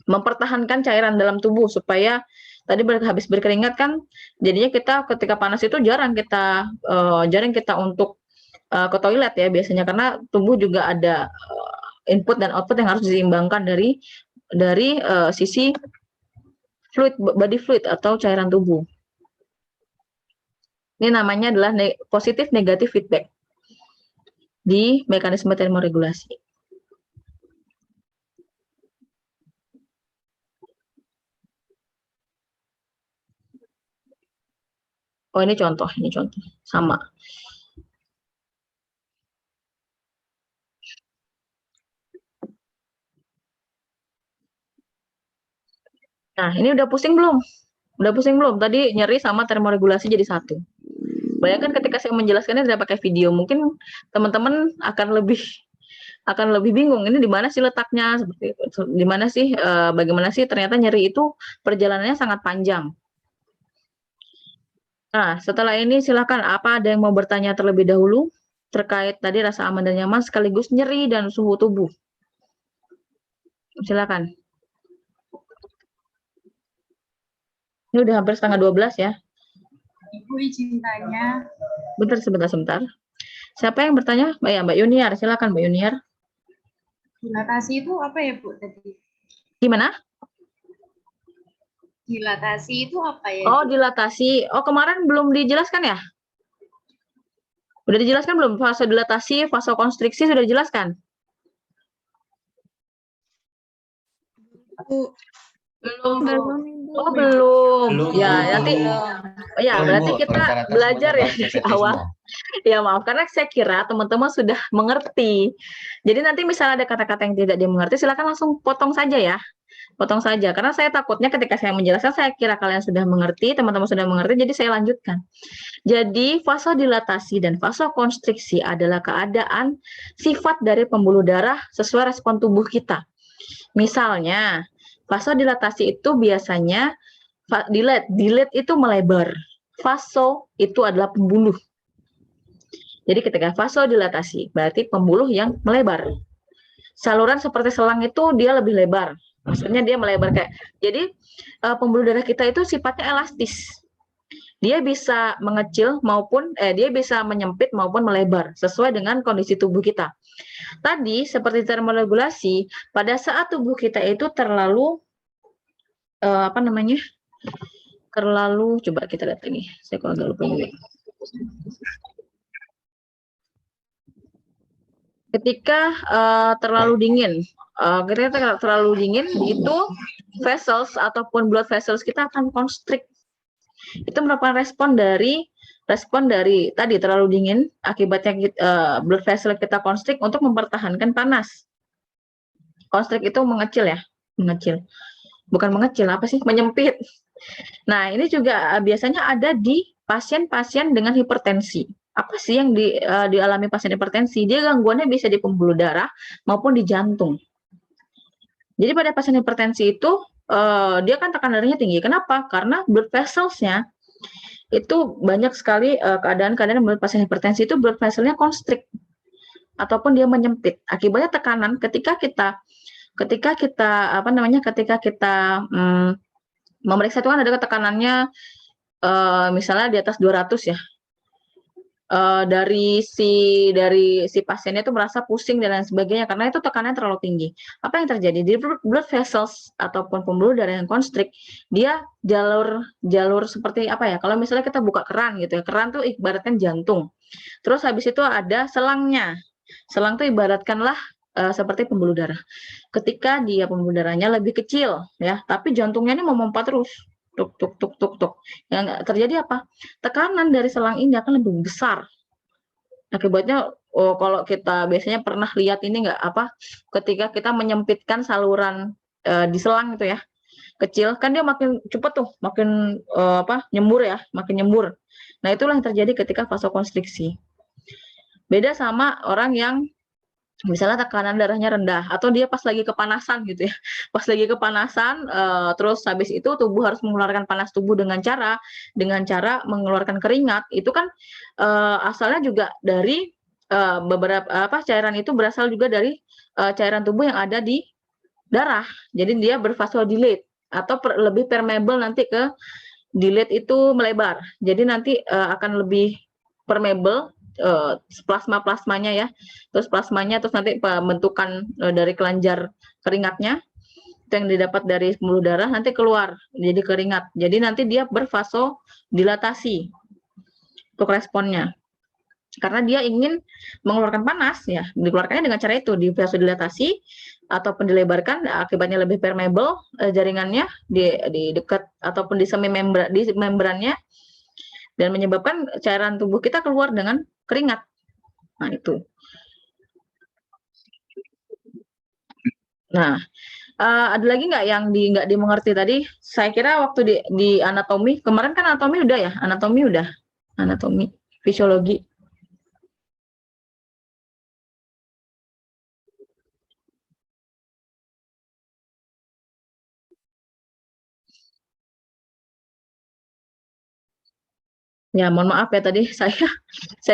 Mempertahankan cairan dalam tubuh supaya tadi habis berkeringat kan, jadinya kita ketika panas itu jarang kita untuk ke toilet ya biasanya, karena tubuh juga ada input dan output yang harus diseimbangkan dari sisi body fluid atau cairan tubuh. Ini namanya adalah positif negatif feedback di mekanisme termoregulasi. Oh, ini contoh sama. Nah, ini udah pusing belum? Tadi nyeri sama termoregulasi jadi satu. Bayangkan ketika saya menjelaskannya tidak pakai video, mungkin teman-teman akan lebih bingung. Ini di mana sih letaknya? Seperti itu. Di mana sih? Bagaimana sih? Ternyata nyeri itu perjalanannya sangat panjang. Nah, setelah ini silakan, apa ada yang mau bertanya terlebih dahulu terkait tadi rasa aman dan nyaman sekaligus nyeri dan suhu tubuh? Silakan. Ini udah hampir setengah 12 ya. Ibu izin tanya. Sebentar. Siapa yang bertanya? Mbak Yuniar, silakan Mbak Yuniar. Dilatasi itu apa ya, Bu, tadi? Gimana? Dilatasi itu apa ya? Oh, dilatasi. Oh, kemarin belum dijelaskan ya? Udah dijelaskan belum? Fase dilatasi, fase konstriksi sudah dijelaskan? Bu, Belum. Oh, belum. Ya, nanti. Oh, ya, berarti kita belajar ya dari awal. Ya, maaf, karena saya kira teman-teman sudah mengerti. Jadi nanti misalnya ada kata-kata yang tidak dimengerti, silakan langsung potong saja ya. Potong saja, karena saya takutnya ketika saya menjelaskan, saya kira kalian sudah mengerti, teman-teman sudah mengerti, jadi saya lanjutkan. Jadi, fase dilatasi dan fase konstriksi adalah keadaan sifat dari pembuluh darah sesuai respon tubuh kita. Misalnya, fase dilatasi itu biasanya, dilate itu melebar, vaso itu adalah pembuluh. Jadi ketika vasodilatasi, berarti pembuluh yang melebar. Saluran seperti selang itu dia lebih lebar. Maksudnya dia melebar kayak. Jadi pembuluh darah kita itu sifatnya elastis. Dia bisa mengecil maupun dia bisa menyempit maupun melebar sesuai dengan kondisi tubuh kita. Tadi seperti termoregulasi, pada saat tubuh kita itu terlalu coba kita lihat ini. Saya kok agak lupa juga. Ketika terlalu dingin, itu vessels ataupun blood vessels kita akan constrict. Itu merupakan respon dari tadi terlalu dingin, akibatnya blood vessel kita constrict untuk mempertahankan panas. Constrict itu mengecil ya, bukan mengecil, menyempit. Nah, ini juga biasanya ada di pasien-pasien dengan hipertensi. Apa sih yang dialami pasien hipertensi? Dia gangguannya bisa di pembuluh darah maupun di jantung. Jadi pada pasien hipertensi itu dia kan tekanan darahnya tinggi. Kenapa? Karena blood vessels-nya itu banyak sekali keadaan-keadaan menurut pasien hipertensi itu blood vessel-nya constrict ataupun dia menyempit. Akibatnya tekanan ketika kita memeriksa itu kan ada tekanannya misalnya di atas 200 ya. Dari si pasiennya itu merasa pusing dan lain sebagainya karena itu tekanannya terlalu tinggi. Apa yang terjadi di blood vessels ataupun pembuluh darah yang constrict, dia jalur seperti apa ya? Kalau misalnya kita buka keran gitu ya, keran tuh ibaratkan jantung. Terus habis itu ada selangnya. Selang tuh ibaratkanlah seperti pembuluh darah. Ketika dia pembuluh darahnya lebih kecil ya, tapi jantungnya ini memompa terus. Tuk. Yang terjadi apa? Tekanan dari selang ini akan lebih besar. Akibatnya, kalau kita biasanya pernah lihat ini nggak ketika kita menyempitkan saluran di selang itu ya, kecil, kan dia makin cepat tuh, makin makin nyembur. Nah, itulah yang terjadi ketika vasokonstriksi. Beda sama orang yang misalnya tekanan darahnya rendah atau dia pas lagi kepanasan gitu ya. Pas lagi kepanasan terus habis itu tubuh harus mengeluarkan panas tubuh dengan cara mengeluarkan keringat. Itu kan asalnya juga dari beberapa cairan itu berasal juga dari cairan tubuh yang ada di darah. Jadi dia bervasodilate atau lebih permeable nanti ke dilate itu melebar. Jadi nanti akan lebih permeable plasmanya ya. Terus plasmanya terus nanti pembentukan dari kelenjar keringatnya itu yang didapat dari pembuluh darah nanti keluar jadi keringat. Jadi nanti dia bervasodilatasi untuk responnya. Karena dia ingin mengeluarkan panas ya, dikeluarkannya dengan cara itu, di vasodilatasi ataupun dilebarkan, akibatnya lebih permeable jaringannya di dekat ataupun di membrannya dan menyebabkan cairan tubuh kita keluar dengan keringat. Nah, itu. Nah, ada lagi nggak yang nggak dimengerti tadi? Saya kira waktu di anatomi, kemarin kan anatomi udah ya, anatomi, fisiologi. Ya, mohon maaf ya tadi saya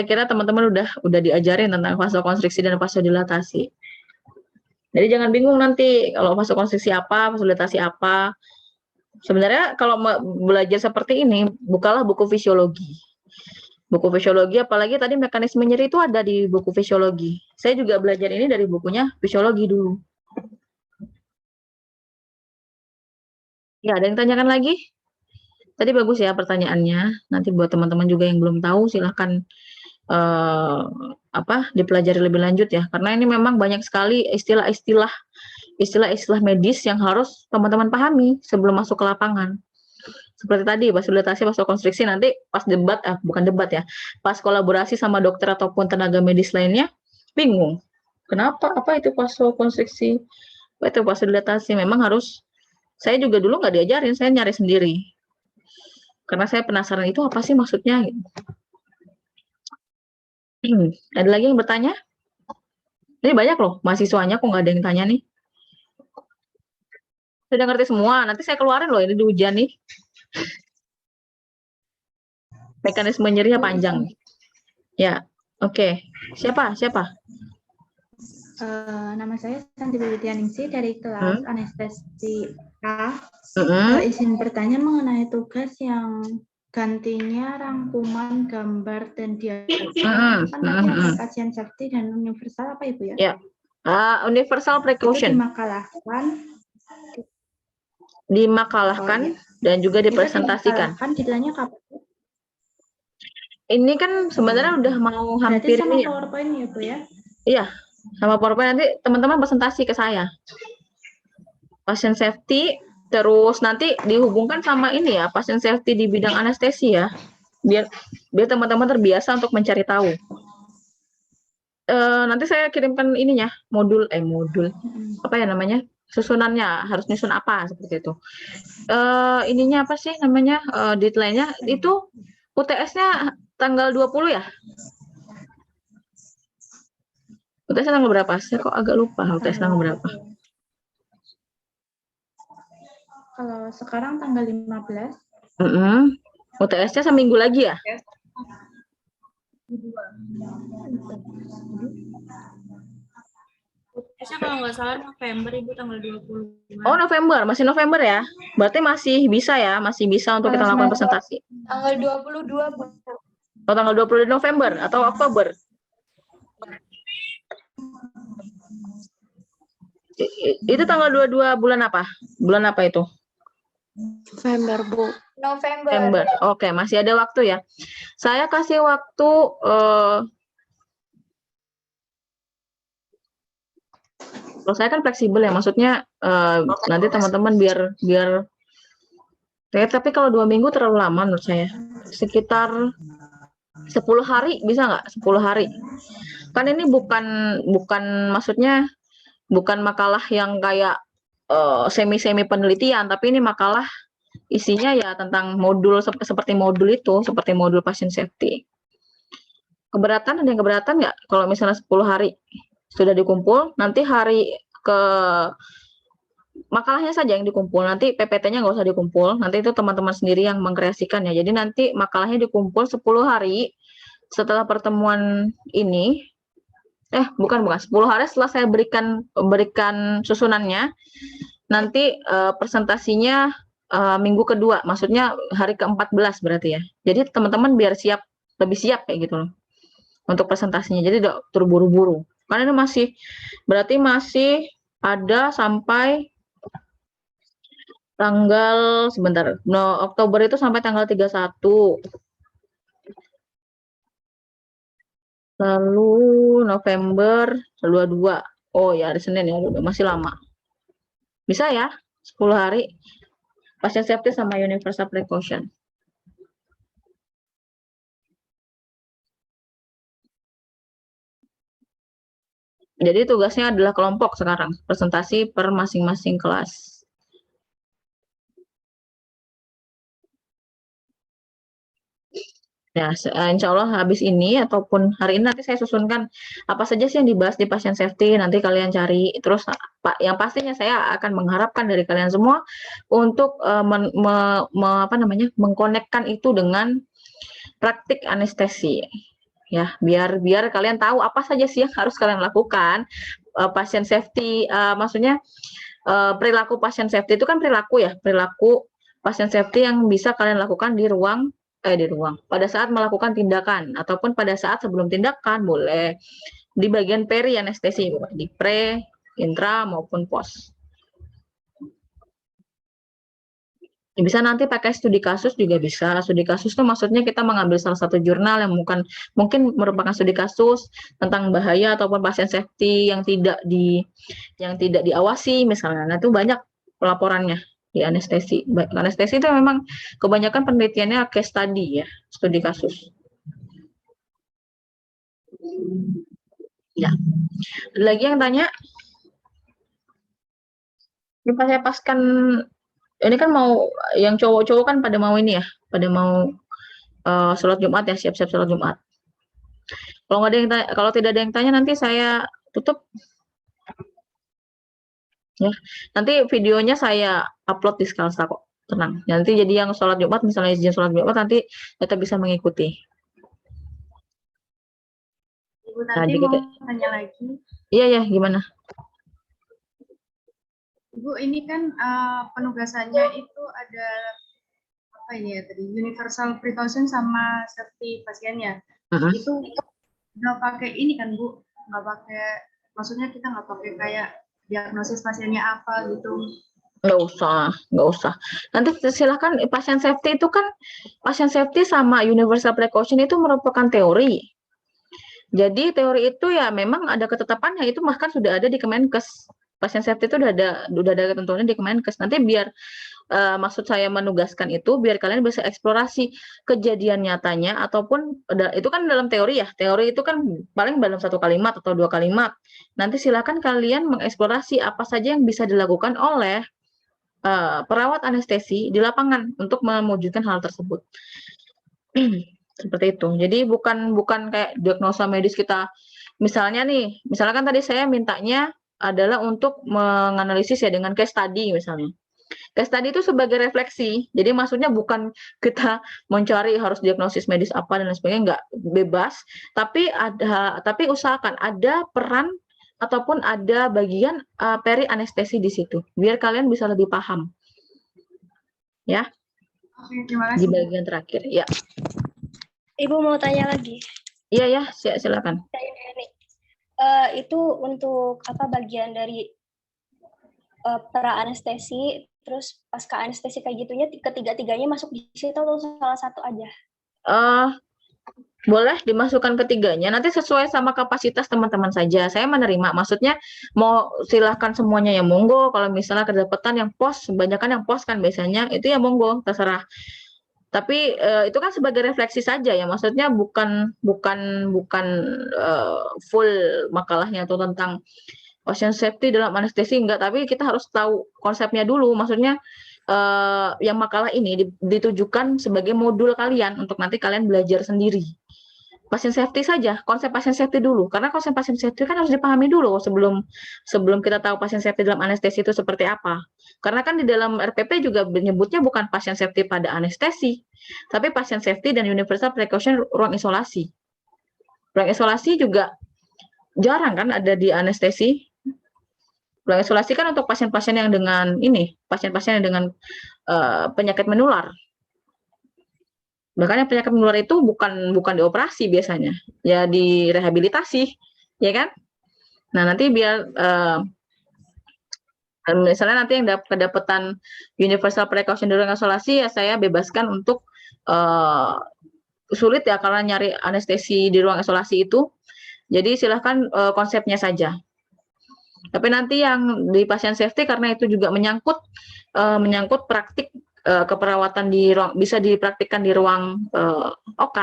kira teman-teman udah diajarin tentang vasokonstriksi dan vasodilatasi. Jadi jangan bingung nanti kalau vasokonstriksi apa, vasodilatasi apa. Sebenarnya kalau belajar seperti ini, bukalah buku fisiologi. Buku fisiologi, apalagi tadi mekanisme nyeri itu ada di buku fisiologi. Saya juga belajar ini dari bukunya fisiologi dulu. Ya, ada yang tanyakan lagi? Tadi bagus ya pertanyaannya. Nanti buat teman-teman juga yang belum tahu, silahkan dipelajari lebih lanjut ya. Karena ini memang banyak sekali istilah-istilah medis yang harus teman-teman pahami sebelum masuk ke lapangan. Seperti tadi, vasodilatasi, vasokonstriksi, nanti pas debat, bukan debat ya, pas kolaborasi sama dokter ataupun tenaga medis lainnya, bingung. Kenapa? Apa itu vasokonstriksi? Apa itu vasodilatasi? Memang harus, saya juga dulu nggak diajarin, saya nyari sendiri. Karena saya penasaran itu apa sih maksudnya. Ada lagi yang bertanya? Ini banyak loh mahasiswanya, kok nggak ada yang tanya nih. Sudah ngerti semua, nanti saya keluarin loh ini di ujian nih. Mekanisme nyerinya panjang. Ya, oke. Siapa? Nama saya Santi Bibitianingsih dari kelas anestesi A. Izin bertanya mengenai tugas yang gantinya rangkuman gambar dan diagram. Kan tadi ada pasien safety dan universal apa Ibu ya? Ya, universal precaution. Itu dimakalahkan dan juga dipresentasikan. Detailnya kapan? Ini kan sebenarnya udah mau hampir sama ini. PowerPoint ya Bu ya? Iya, sama PowerPoint nanti teman-teman presentasi ke saya. Pasien safety, terus nanti dihubungkan sama ini ya, pasien safety di bidang anestesi ya. Biar teman-teman terbiasa untuk mencari tahu. Nanti saya kirimkan ininya, modul apa ya namanya? Susunannya harus nyusun apa seperti itu. Ininya apa sih namanya? Deadline-nya itu UTS-nya tanggal 20 ya? UTS tanggal berapa? Saya kok agak lupa UTS tanggal berapa. Kalau sekarang tanggal 15. UTS-nya seminggu lagi ya? UTS-nya kalau nggak salah November, Ibu, tanggal 20. Oh, November. Masih November ya? Berarti masih bisa ya? Masih bisa untuk kita lakukan presentasi. Tanggal 22, Bu. Oh, tanggal 20 November atau Oktober? Itu tanggal 22 bulan apa? Bulan apa itu? November, Bu. November. Oke, masih ada waktu ya. Saya kasih waktu kalau saya kan fleksibel ya, maksudnya nanti teman-teman biar tapi kalau 2 minggu terlalu lama menurut saya. Sekitar 10 hari bisa nggak? 10 hari. Kan ini bukan maksudnya bukan makalah yang kayak semi penelitian, tapi ini makalah isinya ya tentang modul seperti modul pasien safety. Ada yang keberatan nggak kalau misalnya 10 hari sudah dikumpul, nanti hari ke makalahnya saja yang dikumpul, nanti PPT-nya nggak usah dikumpul, nanti itu teman-teman sendiri yang mengkreasikan ya. Jadi nanti makalahnya dikumpul 10 hari setelah pertemuan ini, bukan 10 hari setelah saya berikan susunannya, nanti presentasinya minggu kedua, maksudnya hari ke-14 berarti ya. Jadi teman-teman biar lebih siap kayak gitu loh untuk presentasinya. Jadi udah terburu-buru. Karena ini berarti masih ada sampai tanggal Oktober itu sampai tanggal 31. Lalu November 22. Oh ya, hari Senin ya, masih lama. Bisa ya, 10 hari. Pasien safety sama universal precaution. Jadi tugasnya adalah kelompok sekarang, presentasi per masing-masing kelas. Ya, insya Allah habis ini ataupun hari ini nanti saya susunkan apa saja sih yang dibahas di pasien safety, nanti kalian cari. Terus Pak, yang pastinya saya akan mengharapkan dari kalian semua untuk mengkonekkan itu dengan praktik anestesi. Ya, biar kalian tahu apa saja sih yang harus kalian lakukan. Pasien safety, maksudnya perilaku pasien safety itu kan perilaku pasien safety yang bisa kalian lakukan di ruang pada saat melakukan tindakan ataupun pada saat sebelum tindakan, boleh di bagian peri anestesi, di pre, intra maupun post. Bisa nanti pakai studi kasus juga bisa. Studi kasus itu maksudnya kita mengambil salah satu jurnal yang mungkin merupakan studi kasus tentang bahaya ataupun pasien safety yang tidak diawasi misalnya. Nah, itu banyak pelaporannya di anestesi. Anestesi itu memang kebanyakan penelitiannya case study ya, studi kasus. Ya. Ada lagi yang tanya? Ini saya paskan. Ini kan mau yang cowok-cowok kan pada mau ini ya, pada mau sholat Jumat ya, siap-siap sholat Jumat. Kalau tidak ada yang tanya nanti saya tutup. Ya, nanti videonya saya upload di Skalsa kok, tenang. Nanti jadi yang sholat Jumat, misalnya izin sholat Jumat nanti kita bisa mengikuti. Ibu tadi mau tanya lagi. Iya, gimana? Ibu, ini kan penugasannya itu ada apa ini ya tadi, universal precaution sama safety pasiennya. Itu nggak pakai ini kan Bu? Nggak pakai, maksudnya kita nggak pakai kayak diagnosis pasiennya apa gitu? Nggak usah. Nanti silakan, pasien safety itu kan, pasien safety sama universal precaution itu merupakan teori. Jadi teori itu ya memang ada ketetapannya, itu bahkan sudah ada di Kemenkes. Pasien safety itu udah ada ketentuannya di Kemenkes. Nanti biar maksud saya menugaskan itu biar kalian bisa eksplorasi kejadian nyatanya ataupun itu kan dalam teori ya. Teori itu kan paling dalam 1 kalimat atau 2 kalimat. Nanti silakan kalian mengeksplorasi apa saja yang bisa dilakukan oleh perawat anestesi di lapangan untuk mewujudkan hal tersebut. Seperti itu. Jadi bukan kayak diagnosa medis kita. Misalkan tadi saya mintanya adalah untuk menganalisis ya dengan case study misalnya. Case study itu sebagai refleksi. Jadi maksudnya bukan kita mencari harus diagnosis medis apa dan lain sebagainya, enggak, bebas. Tapi usahakan ada peran ataupun ada bagian peri anestesi di situ. Biar kalian bisa lebih paham. Ya. Oke, terima kasih. Di bagian terakhir, ya. Ibu mau tanya lagi. Iya, silakan. Itu untuk apa bagian dari pra anestesi, terus pasca anestesi kayak gitunya ketiga-tiganya masuk di situ atau salah satu aja? Boleh dimasukkan ketiganya, nanti sesuai sama kapasitas teman-teman saja. Saya menerima, maksudnya mau silahkan semuanya ya monggo. Kalau misalnya kedapatan yang pos, kebanyakan yang pos kan biasanya, itu ya monggo, terserah. Tapi itu kan sebagai refleksi saja ya, maksudnya bukan full makalahnya atau tentang pasien safety dalam anestesi, enggak, tapi kita harus tahu konsepnya dulu. Maksudnya yang makalah ini ditujukan sebagai modul kalian untuk nanti kalian belajar sendiri. Pasien safety saja, konsep pasien safety dulu, karena konsep pasien safety kan harus dipahami dulu sebelum kita tahu pasien safety dalam anestesi itu seperti apa. Karena kan di dalam RPP juga menyebutnya bukan pasien safety pada anestesi, tapi pasien safety dan universal precaution ruang isolasi. Ruang isolasi juga jarang kan ada di anestesi. Ruang isolasi kan untuk pasien-pasien yang dengan ini, pasien-pasien yang dengan penyakit menular. Bahkan yang penyakit menular itu bukan dioperasi biasanya, ya direhabilitasi, ya kan? Nah, nanti biar misalnya nanti yang kedapatan universal precaution di ruang isolasi, ya saya bebaskan untuk sulit ya karena nyari anestesi di ruang isolasi itu. Jadi silahkan konsepnya saja. Tapi nanti yang di pasien safety karena itu juga menyangkut praktik keperawatan di ruang, bisa dipraktikkan di ruang OK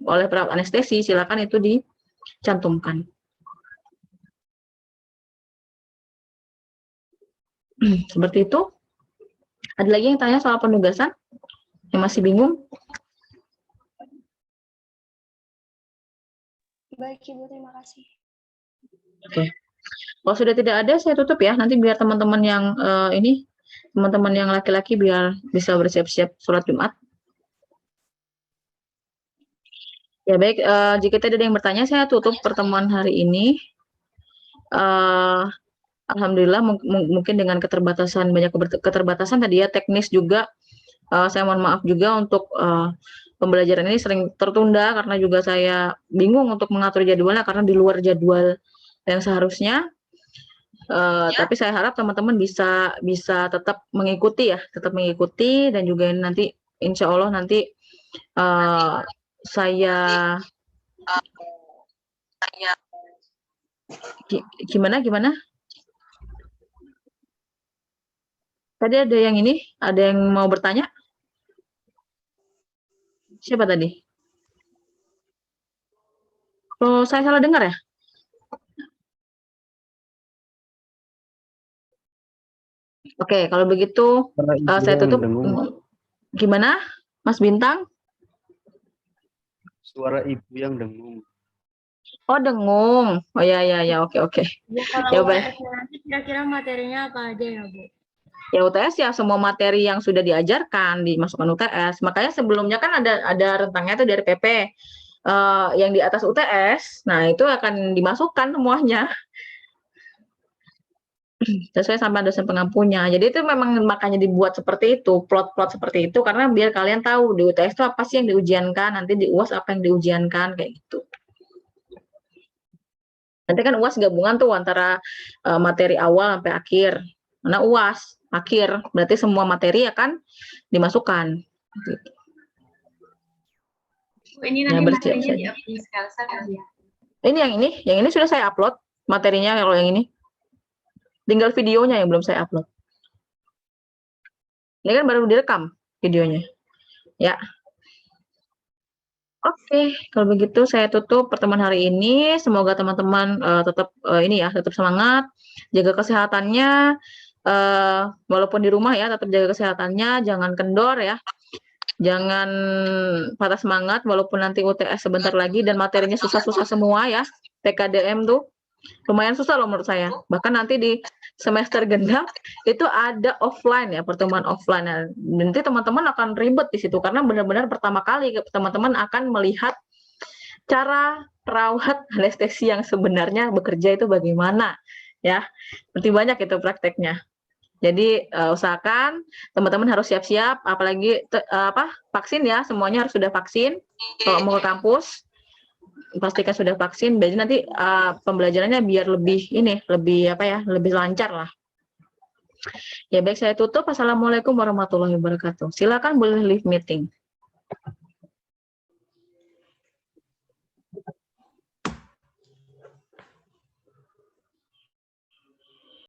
oleh perawat anestesi, silakan itu dicantumkan. Seperti itu. Ada lagi yang tanya soal penugasan? Yang masih bingung? Baik, Ibu, terima kasih. Oke. Kalau sudah tidak ada, saya tutup ya. Nanti biar teman-teman yang teman-teman yang laki-laki biar bisa bersiap-siap sholat Jumat. Ya baik, jika tidak ada yang bertanya, saya tutup pertemuan hari ini. Alhamdulillah mungkin dengan keterbatasan, banyak keterbatasan tadi ya, teknis juga. Saya mohon maaf juga untuk pembelajaran ini sering tertunda karena juga saya bingung untuk mengatur jadwalnya karena di luar jadwal yang seharusnya. Tapi saya harap teman-teman bisa tetap mengikuti ya, dan juga nanti insya Allah nanti saya gimana? Tadi ada yang ada yang mau bertanya? Siapa tadi? Oh, saya salah dengar ya? Oke, kalau begitu saya tutup. Gimana, Mas Bintang? Suara ibu yang dengung. Oh, dengung. Oh ya, oke. Bu, kalau Ya, baik. UTS nanti kira-kira materinya apa aja ya, Bu? Ya UTS ya semua materi yang sudah diajarkan dimasukkan UTS. Makanya sebelumnya kan ada rentangnya itu dari PP. Yang di atas UTS, nah itu akan dimasukkan semuanya sesuai sama dosen pengampunya. Jadi itu memang makanya dibuat seperti itu, plot-plot seperti itu karena biar kalian tahu di UTS itu apa sih yang diujiankan, nanti di UAS apa yang diujiankan kayak gitu. Nanti kan UAS gabungan tuh antara materi awal sampai akhir. Nah UAS akhir berarti semua materi akan dimasukkan. Gitu. Ini nanti materinya di-upload di Skelsa kan ya? Ini yang ini sudah saya upload materinya kalau yang ini. Tinggal videonya yang belum saya upload. Ini kan baru direkam videonya. Ya. Oke, kalau begitu saya tutup pertemuan hari ini. Semoga teman-teman tetap tetap semangat, jaga kesehatannya. Walaupun di rumah ya, tetap jaga kesehatannya, jangan kendor ya. Jangan patah semangat walaupun nanti UTS sebentar lagi dan materinya susah-susah semua ya. PKDM tuh lumayan susah loh menurut saya. Bahkan nanti di semester genap itu ada offline ya, pertemuan offline. Nah, nanti teman-teman akan ribet di situ karena benar-benar pertama kali teman-teman akan melihat cara perawat anestesi yang sebenarnya bekerja itu bagaimana ya. Nanti banyak itu prakteknya. Jadi usahakan teman-teman harus siap-siap, apalagi vaksin ya, semuanya harus sudah vaksin. Kalau mau ke kampus, pastikan sudah vaksin. Jadi nanti pembelajarannya biar lebih lancar lah. Ya baik, saya tutup. Assalamualaikum warahmatullahi wabarakatuh. Silakan boleh leave meeting.